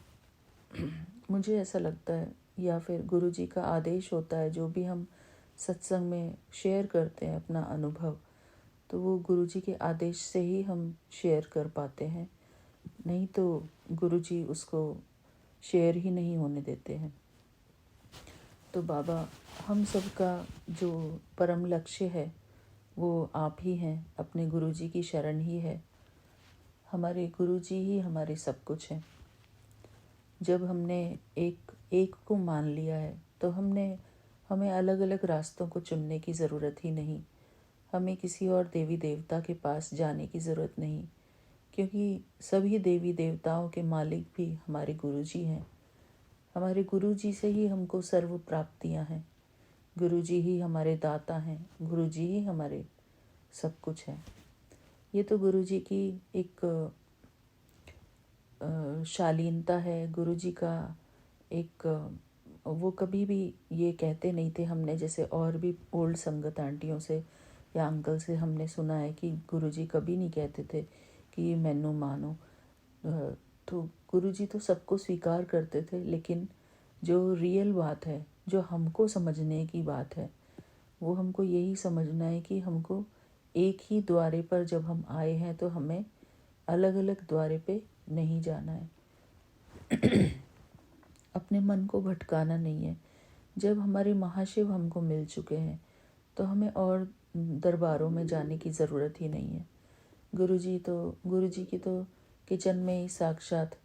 मुझे ऐसा लगता है, या फिर गुरुजी का आदेश होता है, जो भी हम सत्संग में शेयर करते हैं अपना अनुभव, तो वो गुरुजी के आदेश से ही हम शेयर कर पाते हैं, नहीं तो गुरुजी उसको शेयर ही नहीं होने देते हैं। तो बाबा, हम सबका जो परम लक्ष्य है वो आप ही हैं, अपने गुरुजी की शरण ही है। हमारे गुरुजी ही हमारे सब कुछ हैं। जब हमने एक को मान लिया है तो हमें अलग अलग रास्तों को चुनने की ज़रूरत ही नहीं, हमें किसी और देवी देवता के पास जाने की ज़रूरत नहीं, क्योंकि सभी देवी देवताओं के मालिक भी हमारे गुरुजी हैं। हमारे गुरुजी से ही हमको सर्व प्राप्तियां हैं, गुरुजी ही हमारे दाता हैं, गुरुजी ही हमारे सब कुछ है। ये तो गुरुजी की एक शालीनता है, गुरुजी का एक वो कभी भी ये कहते नहीं थे। हमने जैसे और भी ओल्ड संगत आंटियों से या अंकल से हमने सुना है कि गुरुजी कभी नहीं कहते थे कि मैनू मानो, तो गुरुजी तो सबको स्वीकार करते थे, लेकिन जो रियल बात है, जो हमको समझने की बात है, वो हमको यही समझना है कि हमको एक ही द्वारे पर जब हम आए हैं तो हमें अलग अलग द्वारे पे नहीं जाना है। अपने मन को भटकाना नहीं है। जब हमारे महाशिव हमको मिल चुके हैं तो हमें और दरबारों में जाने की ज़रूरत ही नहीं है। गुरुजी की तो किचन में ही साक्षात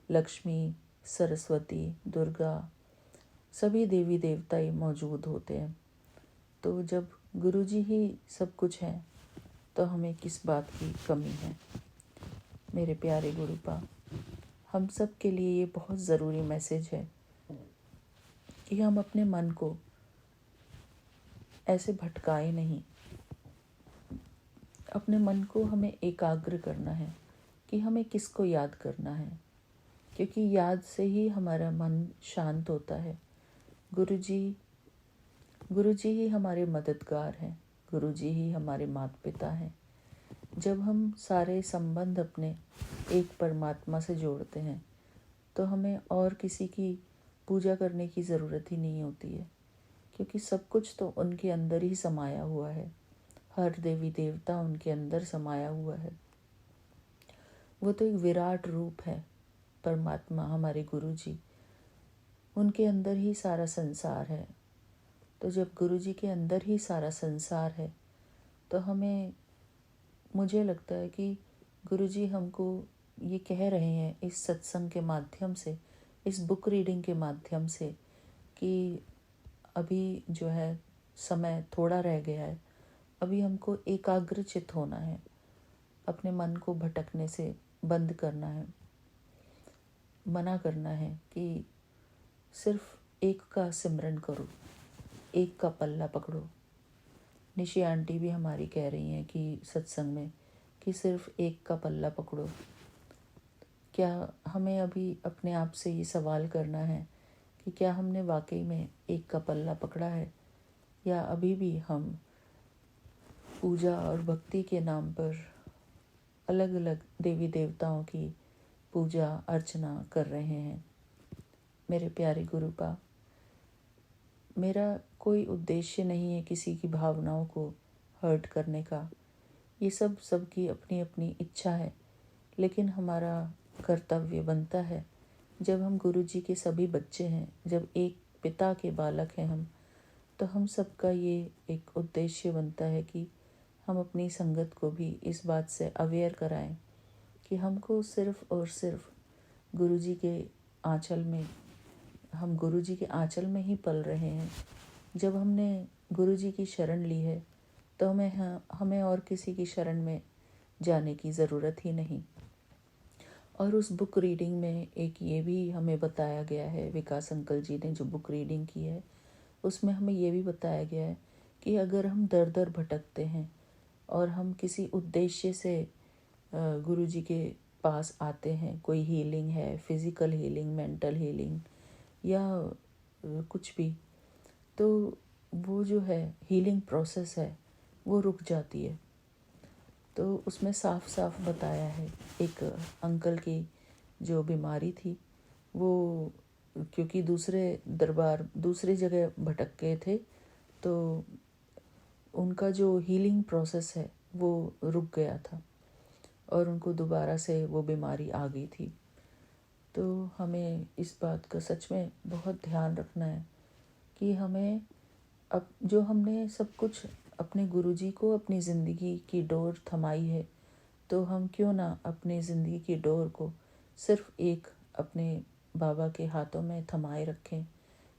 लक्ष्मी, सरस्वती, दुर्गा, सभी देवी देवता ही मौजूद होते हैं। तो जब गुरुजी ही सब कुछ हैं तो हमें किस बात की कमी है। मेरे प्यारे गुरुपा, हम सब के लिए ये बहुत ज़रूरी मैसेज है कि हम अपने मन को ऐसे भटकाए नहीं। अपने मन को हमें एकाग्र करना है कि हमें किसको याद करना है, क्योंकि याद से ही हमारा मन शांत होता है। गुरुजी ही हमारे मददगार हैं, गुरुजी ही हमारे माता पिता हैं। जब हम सारे संबंध अपने एक परमात्मा से जोड़ते हैं तो हमें और किसी की पूजा करने की ज़रूरत ही नहीं होती है, क्योंकि सब कुछ तो उनके अंदर ही समाया हुआ है। हर देवी देवता उनके अंदर समाया हुआ है। वो तो एक विराट रूप है, परमात्मा हमारे गुरुजी, उनके अंदर ही सारा संसार है। तो जब गुरुजी के अंदर ही सारा संसार है तो मुझे लगता है कि गुरुजी हमको ये कह रहे हैं इस सत्संग के माध्यम से, इस बुक रीडिंग के माध्यम से, कि अभी जो है समय थोड़ा रह गया है। अभी हमको एकाग्रचित होना है, अपने मन को भटकने से बंद करना है, मना करना है कि सिर्फ एक का सिमरन करो, एक का पल्ला पकड़ो। निशी आंटी भी हमारी कह रही हैं कि सत्संग में कि सिर्फ एक का पल्ला पकड़ो। क्या हमें अभी अपने आप से ये सवाल करना है कि क्या हमने वाकई में एक का पल्ला पकड़ा है, या अभी भी हम पूजा और भक्ति के नाम पर अलग अलग देवी देवताओं की पूजा अर्चना कर रहे हैं। मेरे प्यारे गुरुपा, मेरा कोई उद्देश्य नहीं है किसी की भावनाओं को हर्ट करने का। ये सब सबकी अपनी अपनी इच्छा है, लेकिन हमारा कर्तव्य बनता है, जब हम गुरुजी के सभी बच्चे हैं, जब एक पिता के बालक हैं हम, तो हम सबका ये एक उद्देश्य बनता है कि हम अपनी संगत को भी इस बात से अवेयर कराएं कि हमको सिर्फ़ और सिर्फ गुरुजी के आंचल में, हम गुरुजी के आंचल में ही पल रहे हैं। जब हमने गुरुजी की शरण ली है तो हमें और किसी की शरण में जाने की ज़रूरत ही नहीं। और उस बुक रीडिंग में एक ये भी हमें बताया गया है, विकास अंकल जी ने जो बुक रीडिंग की है उसमें हमें ये भी बताया गया है कि अगर हम दर दर भटकते हैं और हम किसी उद्देश्य से गुरुजी के पास आते हैं, कोई हीलिंग है, फिज़िकल हीलिंग, मेंटल हीलिंग या कुछ भी, तो वो जो है हीलिंग प्रोसेस है वो रुक जाती है। तो उसमें साफ साफ बताया है, एक अंकल की जो बीमारी थी, वो क्योंकि दूसरी जगह भटक गए थे, तो उनका जो हीलिंग प्रोसेस है वो रुक गया था और उनको दोबारा से वो बीमारी आ गई थी। तो हमें इस बात का सच में बहुत ध्यान रखना है कि हमें अब जो हमने सब कुछ अपने गुरुजी को अपनी ज़िंदगी की डोर थमाई है, तो हम क्यों ना अपने ज़िंदगी की डोर को सिर्फ एक अपने बाबा के हाथों में थमाए रखें।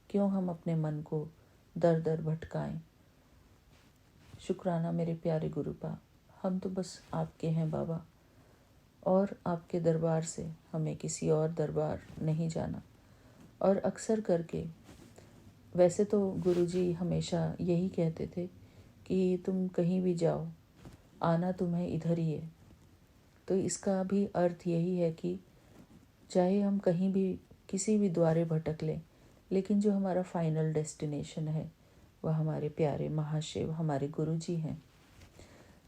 क्यों हम अपने मन को दर दर भटकाएं। शुक्राना मेरे प्यारे गुरुपा, हम तो बस आपके हैं बाबा, और आपके दरबार से हमें किसी और दरबार नहीं जाना। और अक्सर करके वैसे तो गुरुजी हमेशा यही कहते थे कि तुम कहीं भी जाओ, आना तुम्हें इधर ही है। तो इसका भी अर्थ यही है कि चाहे हम कहीं भी किसी भी द्वारे भटक लें, लेकिन जो हमारा फाइनल डेस्टिनेशन है वह हमारे प्यारे महाशिव हमारे गुरुजी हैं।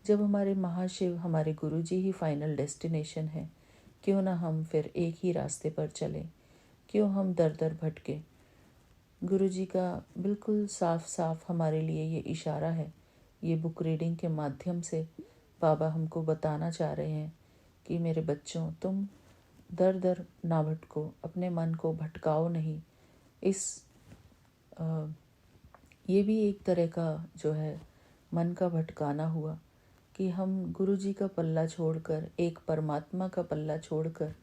जब हमारे महाशिव हमारे गुरुजी ही फाइनल डेस्टिनेशन है, क्यों ना हम फिर एक ही रास्ते पर चलें, क्यों हम दर दर भटके। गुरु जी का बिल्कुल साफ साफ हमारे लिए ये इशारा है। ये बुक रीडिंग के माध्यम से बाबा हमको बताना चाह रहे हैं कि मेरे बच्चों, तुम दर दर ना भटको, अपने मन को भटकाओ नहीं। ये भी एक तरह का जो है मन का भटकाना हुआ कि हम गुरु जी का पल्ला छोड़कर, एक परमात्मा का पल्ला छोड़कर,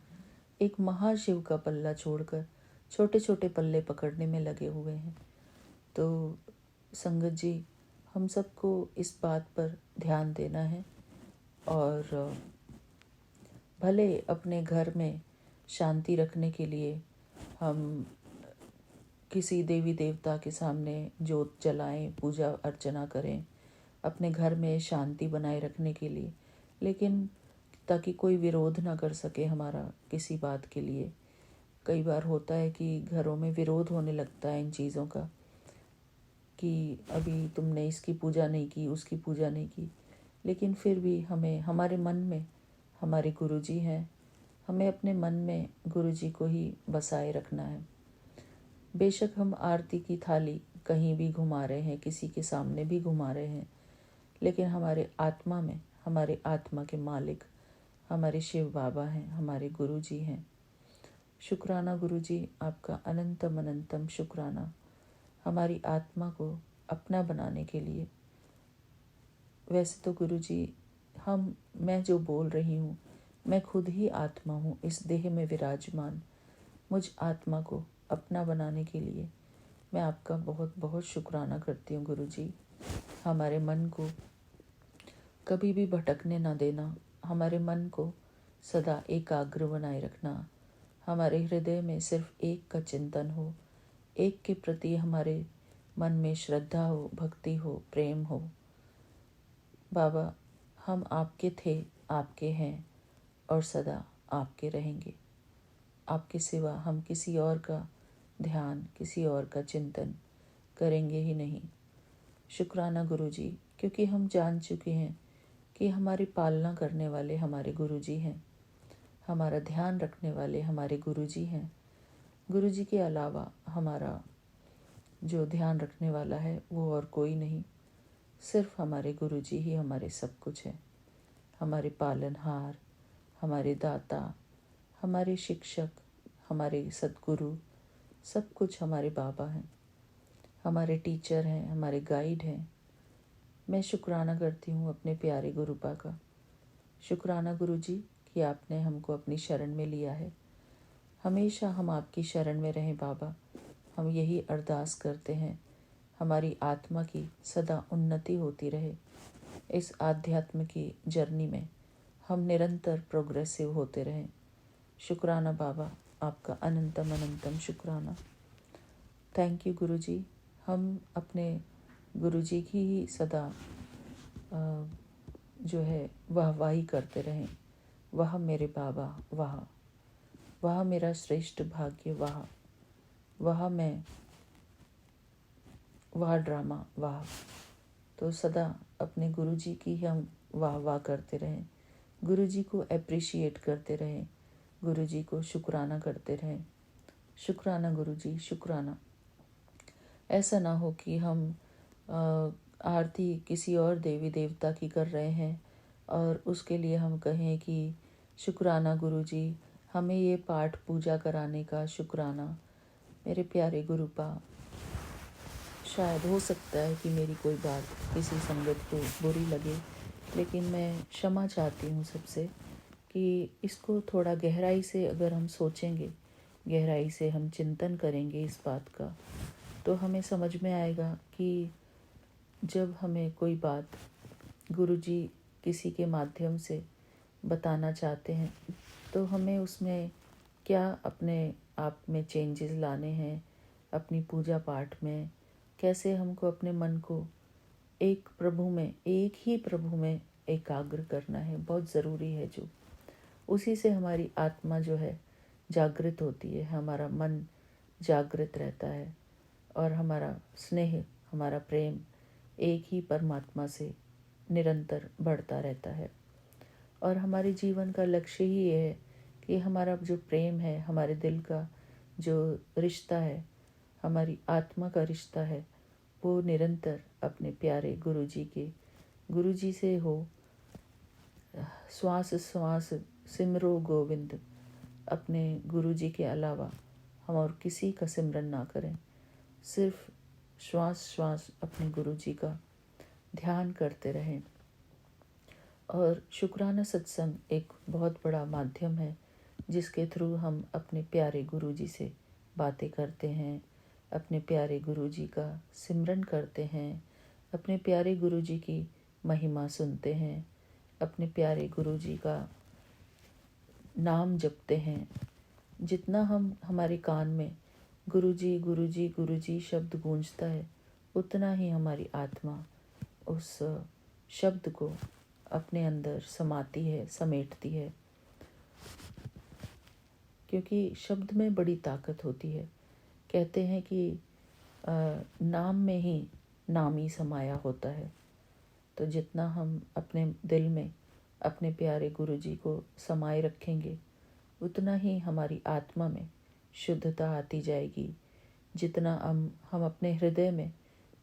एक महाशिव का पल्ला छोड़कर छोटे छोटे पल्ले पकड़ने में लगे हुए हैं। तो संगत जी, हम सबको इस बात पर ध्यान देना है और भले अपने घर में शांति रखने के लिए हम किसी देवी देवता के सामने जोत जलाएं, पूजा अर्चना करें, अपने घर में शांति बनाए रखने के लिए, लेकिन ताकि कोई विरोध ना कर सके हमारा किसी बात के लिए। कई बार होता है कि घरों में विरोध होने लगता है इन चीज़ों का कि अभी तुमने इसकी पूजा नहीं की, उसकी पूजा नहीं की, लेकिन फिर भी हमें हमारे मन में हमारे गुरुजी हैं, हमें अपने मन में गुरुजी को ही बसाए रखना है। बेशक हम आरती की थाली कहीं भी घुमा रहे हैं, किसी के सामने भी घुमा रहे हैं, लेकिन हमारे आत्मा में हमारे आत्मा के मालिक हमारे शिव बाबा हैं, हमारे गुरुजी हैं। शुक्राना गुरुजी, आपका अनंतम अनंतम शुक्राना हमारी आत्मा को अपना बनाने के लिए। वैसे तो गुरुजी, मैं जो बोल रही हूँ, मैं खुद ही आत्मा हूँ, इस देह में विराजमान। मुझ आत्मा को अपना बनाने के लिए मैं आपका बहुत बहुत शुक्राना करती हूँ गुरुजी। हमारे मन को कभी भी भटकने ना देना, हमारे मन को सदा एकाग्र बनाए रखना, हमारे हृदय में सिर्फ एक का चिंतन हो, एक के प्रति हमारे मन में श्रद्धा हो, भक्ति हो, प्रेम हो। बाबा, हम आपके थे, आपके हैं और सदा आपके रहेंगे। आपके सिवा हम किसी और का ध्यान, किसी और का चिंतन करेंगे ही नहीं। शुक्राना गुरुजी, क्योंकि हम जान चुके हैं कि हमारी पालना करने वाले हमारे गुरुजी हैं, हमारा ध्यान रखने वाले हमारे गुरुजी हैं। गुरुजी के अलावा हमारा जो ध्यान रखने वाला है वो और कोई नहीं, सिर्फ हमारे गुरुजी ही हमारे सब कुछ है। हमारे पालनहार, हमारे दाता, हमारे शिक्षक, हमारे सद्गुरु, सब कुछ हमारे बाबा हैं, हमारे टीचर हैं, हमारे गाइड हैं। मैं शुक्राना करती हूँ अपने प्यारे गुरुपा का। शुक्राना गुरुजी कि आपने हमको अपनी शरण में लिया है। हमेशा हम आपकी शरण में रहें बाबा। हम यही अरदास करते हैं, हमारी आत्मा की सदा उन्नति होती रहे। इस आध्यात्म की जर्नी में हम निरंतर प्रोग्रेसिव होते रहें। शुक्राना बाबा, आपका अनंतम अनंतम शुक्राना। थैंक यू गुरुजी। हम अपने गुरुजी की ही सदा जो है वाहवाही करते रहें। वह मेरे बाबा, वह मेरा श्रेष्ठ भाग्य, वह मैं, वह ड्रामा, वाह। तो सदा अपने गुरुजी की हम वाह करते रहें, गुरुजी को अप्रिशिएट करते रहें, गुरुजी को शुक्राना करते रहें। शुक्राना गुरुजी, शुक्राना। ऐसा ना हो कि हम आरती किसी और देवी देवता की कर रहे हैं और उसके लिए हम कहें कि शुक्राना गुरुजी, हमें ये पाठ पूजा कराने का शुक्राना। मेरे प्यारे गुरुपा, शायद हो सकता है कि मेरी कोई बात किसी संगत को बुरी लगे, लेकिन मैं क्षमा चाहती हूँ सबसे कि इसको थोड़ा गहराई से अगर हम सोचेंगे, गहराई से हम चिंतन करेंगे इस बात का, तो हमें समझ में आएगा कि जब हमें कोई बात गुरुजी किसी के माध्यम से बताना चाहते हैं, तो हमें उसमें क्या अपने आप में चेंजेस लाने हैं, अपनी पूजा पाठ में कैसे हमको अपने मन को एक प्रभु में, एक ही प्रभु में एकाग्र करना है, बहुत ज़रूरी है। जो उसी से हमारी आत्मा जो है जागृत होती है, हमारा मन जागृत रहता है और हमारा स्नेह, हमारा प्रेम एक ही परमात्मा से निरंतर बढ़ता रहता है। और हमारे जीवन का लक्ष्य ही ये है कि हमारा जो प्रेम है, हमारे दिल का जो रिश्ता है, हमारी आत्मा का रिश्ता है, वो निरंतर अपने प्यारे गुरु जी से हो। श्वास श्वास सिमरो गोविंद, अपने गुरु जी के अलावा हम और किसी का सिमरन ना करें। सिर्फ श्वास श्वास अपने गुरु जी का ध्यान करते रहें। और शुक्राना सत्संग एक बहुत बड़ा माध्यम है जिसके थ्रू हम अपने प्यारे गुरु जी से बातें करते हैं, अपने प्यारे गुरु जी का सिमरन करते हैं, अपने प्यारे गुरु जी की महिमा सुनते हैं, अपने प्यारे गुरु जी का नाम जपते हैं। जितना हम हमारे कान में गुरु जी गुरु जी गुरु जी शब्द गूंजता है, उतना ही हमारी आत्मा उस शब्द को अपने अंदर समाती है, समेटती है, क्योंकि शब्द में बड़ी ताकत होती है। कहते हैं कि नाम में ही नामी समाया होता है। तो जितना हम अपने दिल में अपने प्यारे गुरु जी को समाये रखेंगे, उतना ही हमारी आत्मा में शुद्धता आती जाएगी। जितना हम अपने हृदय में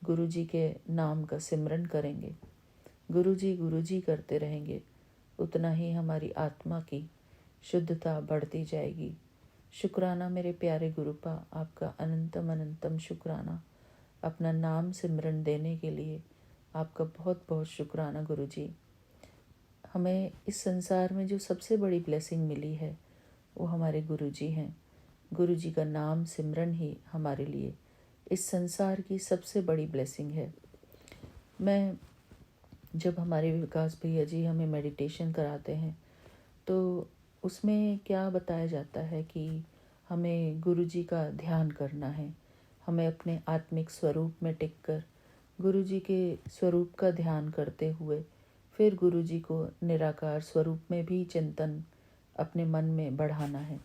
गुरु जी के नाम का सिमरन करेंगे, गुरु जी करते रहेंगे, उतना ही हमारी आत्मा की शुद्धता बढ़ती जाएगी। शुक्राना मेरे प्यारे गुरुपा, आपका अनंतम अनंतम शुक्राना। अपना नाम सिमरन देने के लिए आपका बहुत बहुत शुक्राना गुरु जी। हमें इस संसार में जो सबसे बड़ी ब्लेसिंग मिली है वो हमारे गुरु जी हैं। गुरु जी का नाम सिमरन ही हमारे लिए इस संसार की सबसे बड़ी ब्लेसिंग है। मैं जब हमारे विकास भैया जी हमें मेडिटेशन कराते हैं तो उसमें क्या बताया जाता है कि हमें गुरु जी का ध्यान करना है। हमें अपने आत्मिक स्वरूप में टिककर गुरु जी के स्वरूप का ध्यान करते हुए फिर गुरु जी को निराकार स्वरूप में भी चिंतन अपने मन में बढ़ाना है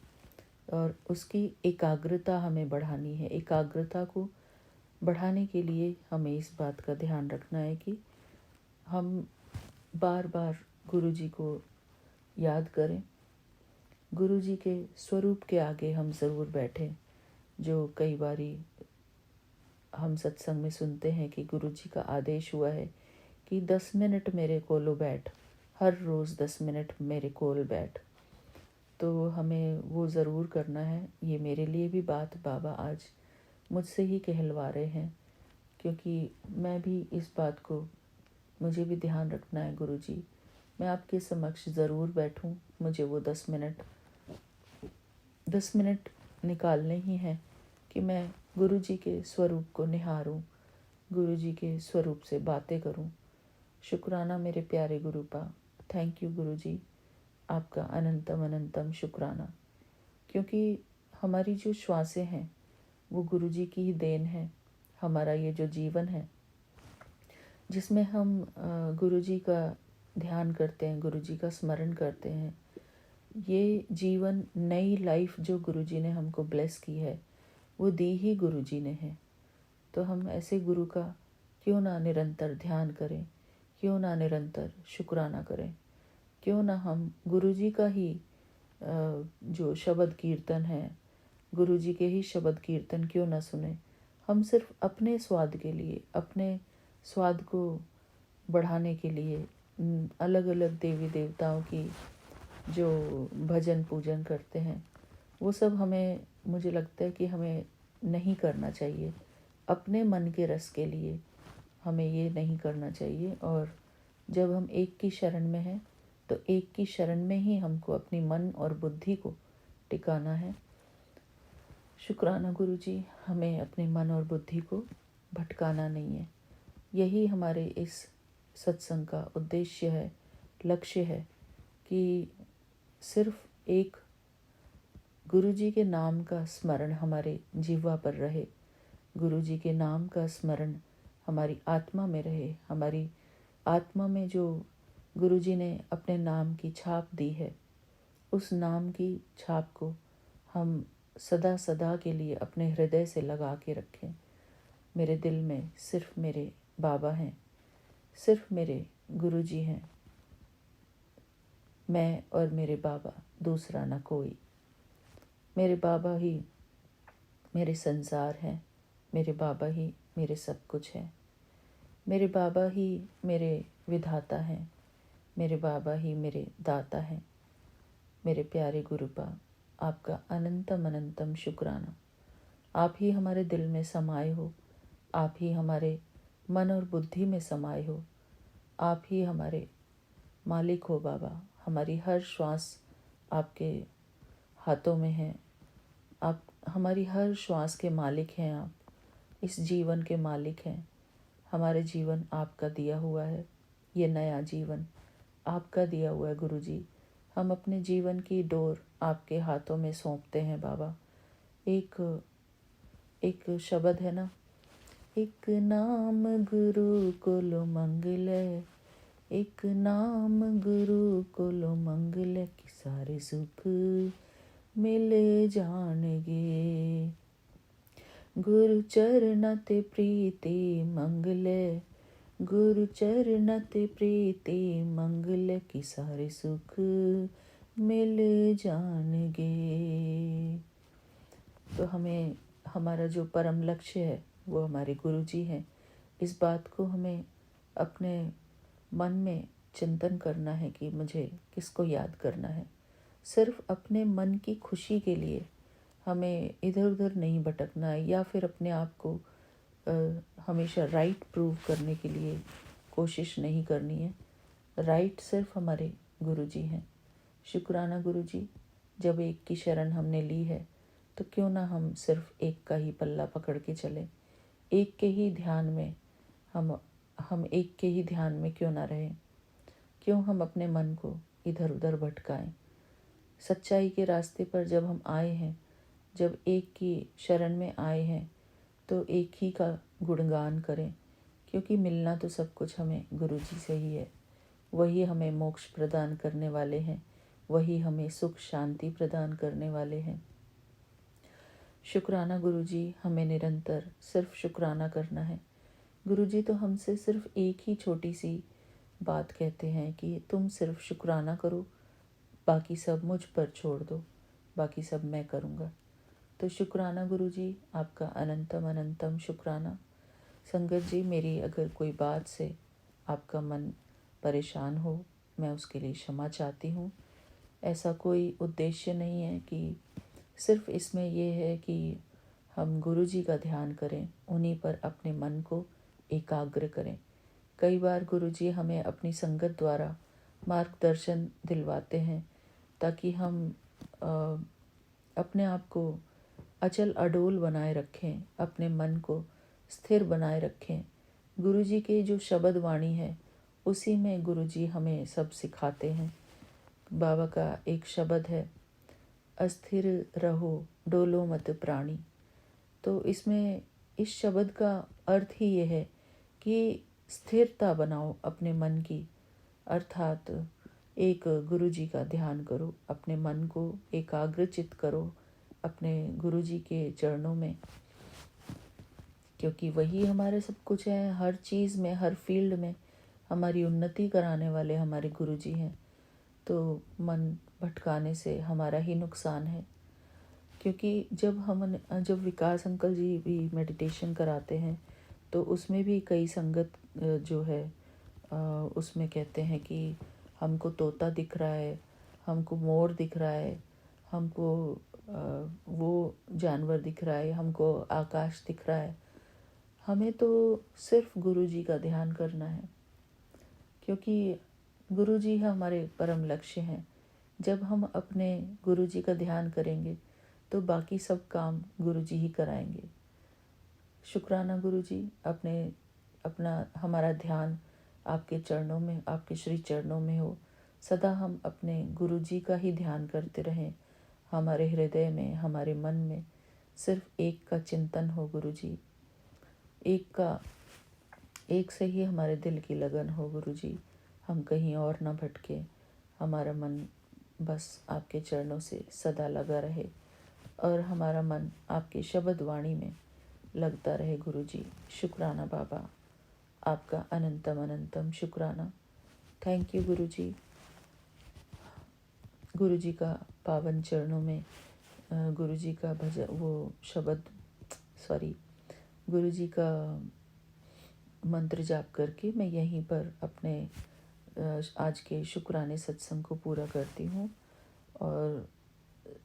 और उसकी एकाग्रता हमें बढ़ानी है। एकाग्रता को बढ़ाने के लिए हमें इस बात का ध्यान रखना है कि हम बार बार गुरु जी को याद करें, गुरु जी के स्वरूप के आगे हम ज़रूर बैठें। जो कई बारी हम सत्संग में सुनते हैं कि गुरु जी का आदेश हुआ है कि 10 मिनट मेरे कोलो बैठ, हर रोज़ 10 मिनट मेरे कोल बैठ। तो हमें वो ज़रूर करना है। ये मेरे लिए भी बात बाबा आज मुझसे ही कहलवा रहे हैं, क्योंकि मैं भी इस बात को, मुझे भी ध्यान रखना है गुरु जी। मैं आपके समक्ष ज़रूर बैठूं, मुझे वो 10 मिनट निकालने ही हैं कि मैं गुरु जी के स्वरूप को निहारूं, गुरु जी के स्वरूप से बातें करूं। शुक्राना मेरे प्यारे गुरुपा, थैंक यू गुरु जी, आपका अनंतम अनंतम शुक्राना। क्योंकि हमारी जो श्वासें हैं वो गुरु जी की ही देन है। हमारा ये जो जीवन है जिसमें हम गुरु जी का ध्यान करते हैं, गुरु जी का स्मरण करते हैं, ये जीवन, नई लाइफ जो गुरु जी ने हमको ब्लेस की है वो दी ही गुरु जी ने है। तो हम ऐसे गुरु का क्यों ना निरंतर ध्यान करें, क्यों ना निरंतर शुक्राना करें, क्यों ना हम गुरु जी का ही जो शब्द कीर्तन है, गुरु जी के ही शब्द कीर्तन क्यों ना सुने। हम सिर्फ अपने स्वाद के लिए, अपने स्वाद को बढ़ाने के लिए अलग अलग देवी देवताओं की जो भजन पूजन करते हैं, वो सब हमें, मुझे लगता है कि हमें नहीं करना चाहिए। अपने मन के रस के लिए हमें ये नहीं करना चाहिए। और जब हम एक की शरण में हैं तो एक की शरण में ही हमको अपनी मन और बुद्धि को टिकाना है। शुक्राना गुरु जी, हमें अपने मन और बुद्धि को भटकाना नहीं है। यही हमारे इस सत्संग का उद्देश्य है, लक्ष्य है कि सिर्फ एक गुरु जी के नाम का स्मरण हमारे जीवा पर रहे, गुरु जी के नाम का स्मरण हमारी आत्मा में रहे। हमारी आत्मा में जो गुरु जी ने अपने नाम की छाप दी है, उस नाम की छाप को हम सदा सदा के लिए अपने हृदय से लगा के रखें। मेरे दिल में सिर्फ मेरे बाबा हैं, सिर्फ मेरे गुरु जी हैं, मैं और मेरे बाबा, दूसरा ना कोई। मेरे बाबा ही मेरे संसार हैं, मेरे बाबा ही मेरे सब कुछ है। मेरे बाबा ही मेरे विधाता हैं, मेरे बाबा ही मेरे दाता हैं। मेरे प्यारे गुरुपा, आपका अनंतम अनंतम शुक्राना। आप ही हमारे दिल में समाये हो, आप ही हमारे मन और बुद्धि में समाये हो, आप ही हमारे मालिक हो बाबा। हमारी हर श्वास आपके हाथों में है, आप हमारी हर श्वास के मालिक हैं। आप इस जीवन के मालिक हैं। हमारे जीवन आपका दिया हुआ है, ये नया जीवन आपका दिया हुआ है गुरुजी। हम अपने जीवन की डोर आपके हाथों में सौंपते हैं बाबा। एक शब्द है ना, एक नाम गुरु कुल मंगल, एक नाम गुरु कुल मंगल, कि सारे सुख मिल जाणगे। गुरु चरण ते प्रीति मंगल, गुरु चरण ते प्रीति मंगल, कि सारे सुख मिल जाणगे। तो हमें हमारा जो परम लक्ष्य है वो हमारे गुरुजी हैं। इस बात को हमें अपने मन में चिंतन करना है कि मुझे किसको याद करना है। सिर्फ अपने मन की खुशी के लिए हमें इधर उधर नहीं भटकना है, या फिर अपने आप को हमेशा राइट प्रूव करने के लिए कोशिश नहीं करनी है। राइट सिर्फ हमारे गुरुजी हैं। शुक्राना गुरुजी, जब एक की शरण हमने ली है तो क्यों ना हम सिर्फ एक का ही पल्ला पकड़ के चलें। एक के ही ध्यान में हम एक के ही ध्यान में क्यों ना रहें। क्यों हम अपने मन को इधर उधर भटकाएं। सच्चाई के रास्ते पर जब हम आए हैं, जब एक की शरण में आए हैं, तो एक ही का गुणगान करें, क्योंकि मिलना तो सब कुछ हमें गुरुजी से ही है। वही हमें मोक्ष प्रदान करने वाले हैं, वही हमें सुख शांति प्रदान करने वाले हैं। शुक्राना गुरुजी, हमें निरंतर सिर्फ शुक्राना करना है। गुरुजी तो हमसे सिर्फ एक ही छोटी सी बात कहते हैं कि तुम सिर्फ शुक्राना करो, बाकी सब मुझ पर छोड़ दो, बाकी सब मैं करूँगा। तो शुक्राना गुरुजी, आपका अनंतम अनंतम शुक्राना। संगत जी, मेरी अगर कोई बात से आपका मन परेशान हो, मैं उसके लिए क्षमा चाहती हूँ। ऐसा कोई उद्देश्य नहीं है, कि सिर्फ इसमें यह है कि हम गुरुजी का ध्यान करें, उन्हीं पर अपने मन को एकाग्र करें। कई बार गुरुजी हमें अपनी संगत द्वारा मार्गदर्शन दिलवाते हैं, ताकि हम अपने आप को अचल अडोल बनाए रखें, अपने मन को स्थिर बनाए रखें। गुरुजी के जो शब्द वाणी है, उसी में गुरुजी हमें सब सिखाते हैं। बाबा का एक शब्द है, अस्थिर रहो डोलो मत प्राणी। तो इसमें इस शब्द का अर्थ ही ये है कि स्थिरता बनाओ अपने मन की, अर्थात एक गुरुजी का ध्यान करो, अपने मन को एकाग्रचित करो अपने गुरुजी के चरणों में, क्योंकि वही हमारे सब कुछ है। हर चीज़ में, हर फील्ड में हमारी उन्नति कराने वाले हमारे गुरुजी हैं। तो मन भटकाने से हमारा ही नुकसान है, क्योंकि जब विकास अंकल जी भी मेडिटेशन कराते हैं, तो उसमें भी कई संगत जो है उसमें कहते हैं कि हमको तोता दिख रहा है, हमको मोर दिख रहा है, हमको वो जानवर दिख रहा है, हमको आकाश दिख रहा है। हमें तो सिर्फ गुरुजी का ध्यान करना है, क्योंकि गुरुजी हमारे परम लक्ष्य हैं। जब हम अपने गुरुजी का ध्यान करेंगे तो बाकी सब काम गुरुजी ही कराएंगे। शुक्राना गुरुजी, हमारा ध्यान आपके चरणों में, आपके श्री चरणों में हो। सदा हम अपने गुरुजी का ही ध्यान करते रहें। हमारे हृदय में, हमारे मन में सिर्फ एक का चिंतन हो गुरुजी। एक से ही हमारे दिल की लगन हो गुरुजी। हम कहीं और ना भटके, हमारा मन बस आपके चरणों से सदा लगा रहे, और हमारा मन आपके शब्द वाणी में लगता रहे गुरुजी। शुक्राना बाबा, आपका अनंतम अनंतम शुक्राना। थैंक यू गुरुजी। गुरु जी का पावन चरणों में गुरु जी का भजन, वो शब्द, सॉरी, गुरु जी का मंत्र जाप करके मैं यहीं पर अपने आज के शुक्राने सत्संग को पूरा करती हूँ। और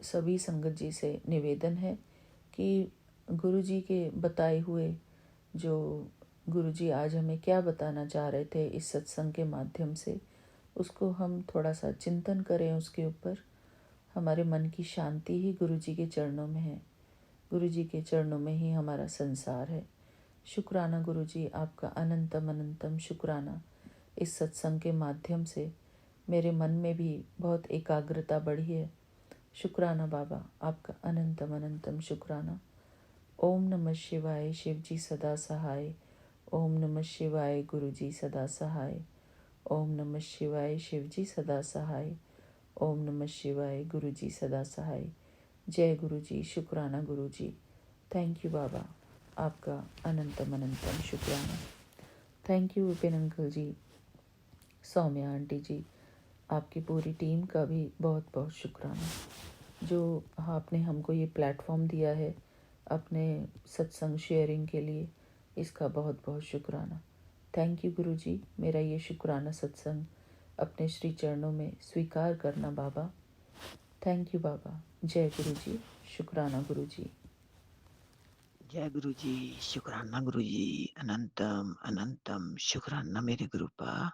सभी संगत जी से निवेदन है कि गुरु जी के बताए हुए, जो गुरु जी आज हमें क्या बताना चाह रहे थे इस सत्संग के माध्यम से, उसको हम थोड़ा सा चिंतन करें उसके ऊपर। हमारे मन की शांति ही गुरु जी के चरणों में है। गुरु जी के चरणों में ही हमारा संसार है। शुक्राना गुरु जी, आपका अनंतम अनंतम शुक्राना। इस सत्संग के माध्यम से मेरे मन में भी बहुत एकाग्रता बढ़ी है। शुक्राना बाबा, आपका अनंतम अनंतम शुक्राना। ओम नमः शिवाय, शिव जी सदा सहाय। ओम नमः शिवाय, गुरु जी सदा सहाय। ओम नमः शिवाय, शिव जी सदा सहाय। ओम नमः शिवाय, गुरु जी सदा सहाय। जय गुरु जी, शुक्राना गुरु जी। थैंक यू बाबा, आपका अनंतम अनंतम शुक्राना। Thank you Vipin uncle ji, Saumya aunty ji, आपकी पूरी टीम का भी बहुत बहुत शुक्राना जो आपने हमको ये प्लेटफॉर्म दिया है अपने सत्संग शेयरिंग के लिए। इसका बहुत बहुत शुक्राना। थैंक यू गुरु जी, मेरा ये शुक्राना सत्संग अपने श्री चरणों में स्वीकार करना बाबा। थैंक यू बाबा। जय गुरु जी, शुक्राना गुरु जी। जय गुरु जी, शुक्राना गुरु जी, अनंतम अनंतम शुक्राना मेरे गुरुपा।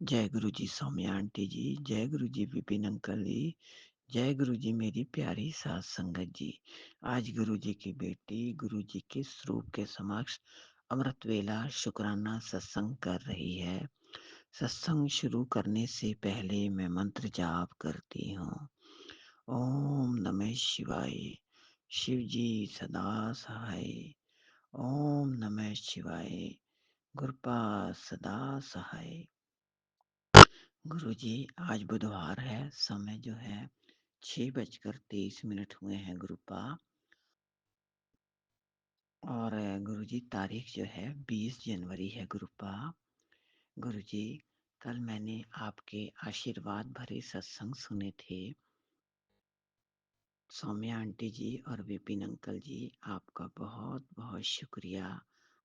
जय गुरु जी सौम्या आंटी जी, जय गुरु जी विपिन अंकल जी, जय गुरु जी मेरी प्यारी सास संगत जी। आज गुरु जी की बेटी गुरु जी के स्वरूप के समक्ष अमृत वेला शुक्राना सत्संग कर रही है। सत्संग शुरू करने से पहले मैं मंत्र जाप करती हूँ। ओम नमः शिवाय, शिव जी सदा सहाय। ओम नमः शिवाय, गुरुपा सदा सहाय। गुरु जी आज बुधवार है, समय जो है 6:23 हुए हैं गुरुपा। और गुरु जी तारीख जो है 20 जनवरी है गुरुपा। गुरु जी कल मैंने आपके आशीर्वाद भरे सत्संग सुने थे। सौम्या आंटी जी और विपिन अंकल जी, आपका बहुत बहुत शुक्रिया।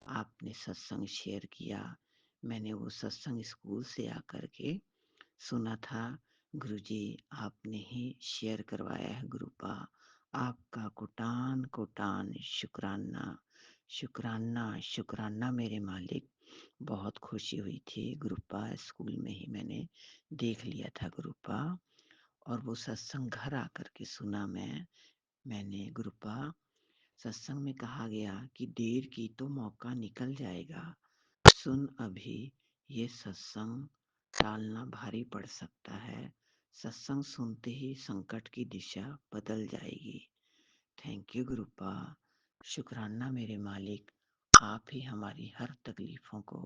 आपने सत्संग शेयर किया। मैंने वो सत्संग स्कूल से आकर के सुना था। गुरुजी आपने ही शेयर करवाया है गुरुपा। आपका कोटान कोटान शुक्राना, शुक्राना शुक्राना मेरे मालिक। बहुत खुशी हुई थी गुरुपा, स्कूल में ही मैंने देख लिया था गुरुपा। और वो सत्संग घर आकर के सुना मैंने गुरुपा। सत्संग में कहा गया कि देर की तो मौका निकल जाएगा, सुन अभी ये सत्संग, टालना भारी पड़ सकता है। सत्संग सुनते ही संकट की दिशा बदल जाएगी। थैंक यू गुरुपा, शुक्राना मेरे मालिक। आप ही हमारी हर तकलीफों को,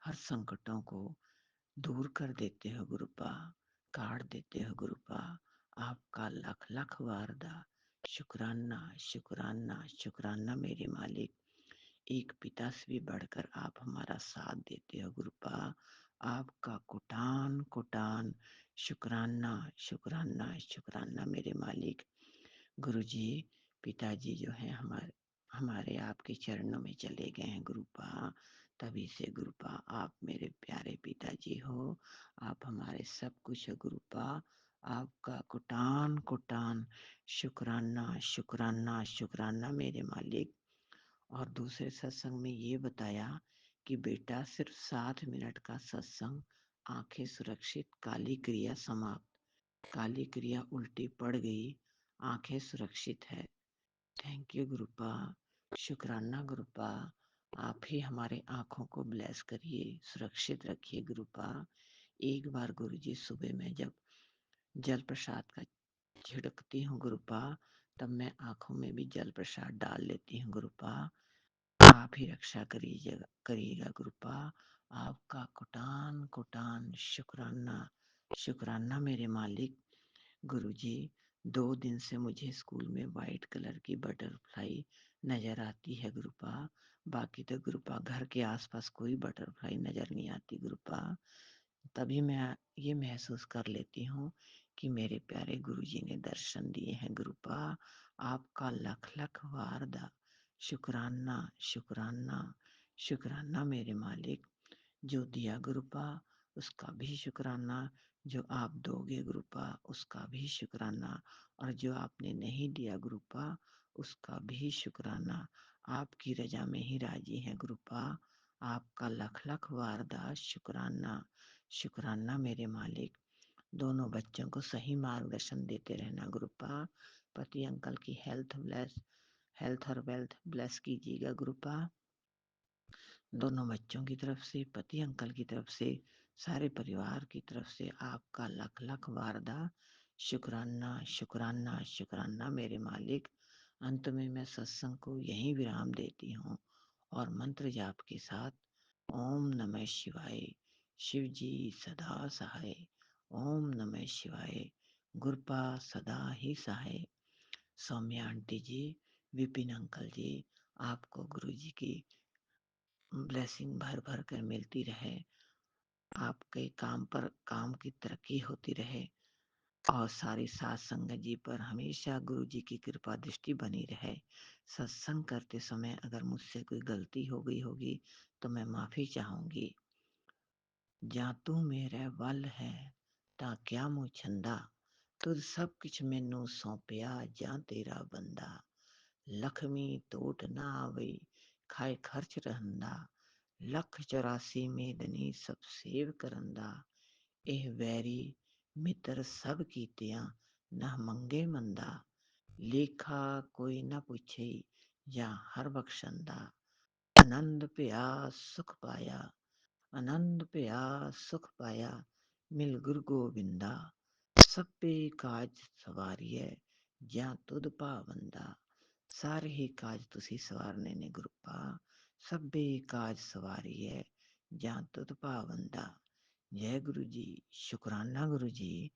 हर संकटों को दूर कर देते हो गुरुपा, काट देते हो गुरुपा। आपका लख लख वारदा। शुक्राना शुक्राना शुक्राना मेरे मालिक। एक पिता से भी बढ़कर आप हमारा साथ देते हो गुरुपा। आपका कोटान कोटान शुक्राना शुक्राना शुक्राना मेरे मालिक। गुरुजी पिताजी जो है हमारे हमारे आपके चरणों में चले गए हैं गुरुपा। तभी से गुरुपा आप मेरे प्यारे पिताजी हो। आप हमारे सब कुछ है गुरुपा। आपका कोटान कोटान शुक्राना शुक्राना शुक्राना मेरे मालिक। और दूसरे सत्संग में ये बताया कि बेटा सिर्फ 7 मिनट का सत्संग, आंखें सुरक्षित, काली क्रिया समाप्त। काली क्रिया उल्टी पड़ गई, आंखें सुरक्षित है। थैंक यू गुरुपा, शुक्राना गुरुपा। आप ही हमारे आंखों को ब्लेस करिए, सुरक्षित रखिए गुरुपा। एक बार गुरुजी सुबह में जब जल प्रसाद का छिड़कती हूँ गुरुपा, तब मैं आंखों में भी जल प्रसाद डाल लेती हूँ गुरुपा। आप ही रक्षा करिएगा गुरुपा। आपका कोटान कोटान शुक्राना शुक्राना मेरे मालिक। गुरुजी 2 दिन से मुझे स्कूल में वाइट कलर की बटरफ्लाई नजर आती है गुरुपा। बाकी तो गुरुपा घर के आसपास कोई बटरफ्लाई नजर नहीं आती गुरुपा। तभी मैं ये महसूस कर लेती हूँ कि मेरे प्यारे गुरु जी ने दर्शन दिए हैं। गुरुपा आपका लख लख वार दा शुक्राना शुक्राना शुक्राना मेरे मालिक। जो दिया गुरुपा उसका भी शुक्राना, जो आप दोगे गुरुपा उसका भी शुक्राना, और जो आपने नहीं दिया गुरुपा उसका भी शुक्राना। आपकी रजा में ही राजी हैं गुरुपा। आपका लख लख वारदा शुक्राना शुक्राना मेरे मालिक। दोनों बच्चों को सही मार्गदर्शन देते रहना गुरुपा। पति अंकल की हेल्थ और वेल्थ ब्लेस कीजिएगा गुरुपा। दोनों बच्चों की तरफ से, पति अंकल की तरफ से, सारे परिवार की तरफ से आपका लख लख वारदा शुक्राना शुक्राना शुक्राना मेरे मालिक। अंत में मैं सत्संग को यहीं विराम देती हूँ और मंत्र जाप के साथ ओम नमः शिवाय, शिव जी सदा सहाय। ओम नमः शिवाय, गुरुपा सदा ही सहाय। सौम्या आंटी जी, विपिन अंकल जी, आपको गुरु जी की ब्लेसिंग भर भर कर मिलती रहे। आपके काम पर काम की तरक्की होती रहे और सारी सात संगत जी पर हमेशा गुरु जी की कृपा दृष्टि बनी रहे। सत्संग करते समय अगर मुझसे कोई गलती हो गई होगी तो मैं माफी चाहूंगी। ਜਾਂ ਤੂੰ ਮੇਰੇ ਵੱਲ ਹੈ ਤਾਂ ਕਿਆ ਮੂੰ ਛੰਦਾ, ਤੁਧ ਸਭ ਕਿਛ ਮੈਨੂੰ ਸੌਂਪਿਆ ਜਾਂ ਤੇਰਾ ਬੰਦਾ। ਲਖਮੀ ਟੋਟ ਨਾ ਆਵਈ ਖਾਏ ਖਰਚ ਰਹਿੰਦਾ, ਲੱਖ 84 ਮੇਦਨੀ ਸਭ ਸੇਵ ਕਰਨ ਦਾ। ਇਹ ਵੈਰੀ ਮਿੱਤਰ ਸਭ ਕੀਤਿਆਂ ਨਾ ਮੰਗੇ ਮੰਦਾ, ਲੇਖਾ ਕੋਈ ਨਾ ਪੁੱਛੇ ਜਾਂ ਹਰ ਬਖਸ਼ਣ ਦਾ। ਆਨੰਦ ਭਿਆ ਸੁਖ ਪਾਇਆ, आनंद भया सुख पाया, मिल गुरु गोविंदा। सभे काज सवारिए ਜਾਂ ਤੁਧ ਭਾਵੰਦਾ। ਸਾਰੇ ਹੀ ਕਾਜ ਤੁਸੀਂ ਸਵਾਰਨੇ ਨੇ ਗੁਰੂਪਾ। ਸਭੇ ਕਾਜ ਸਵਾਰੀਏ ਜਾਂ ਤੁਧ ਭਾਵੰਦਾ। ਜੈ ਗੁਰੂ ਜੀ, ਸ਼ੁਕਰਾਨਾ ਗੁਰੂ ਜੀ।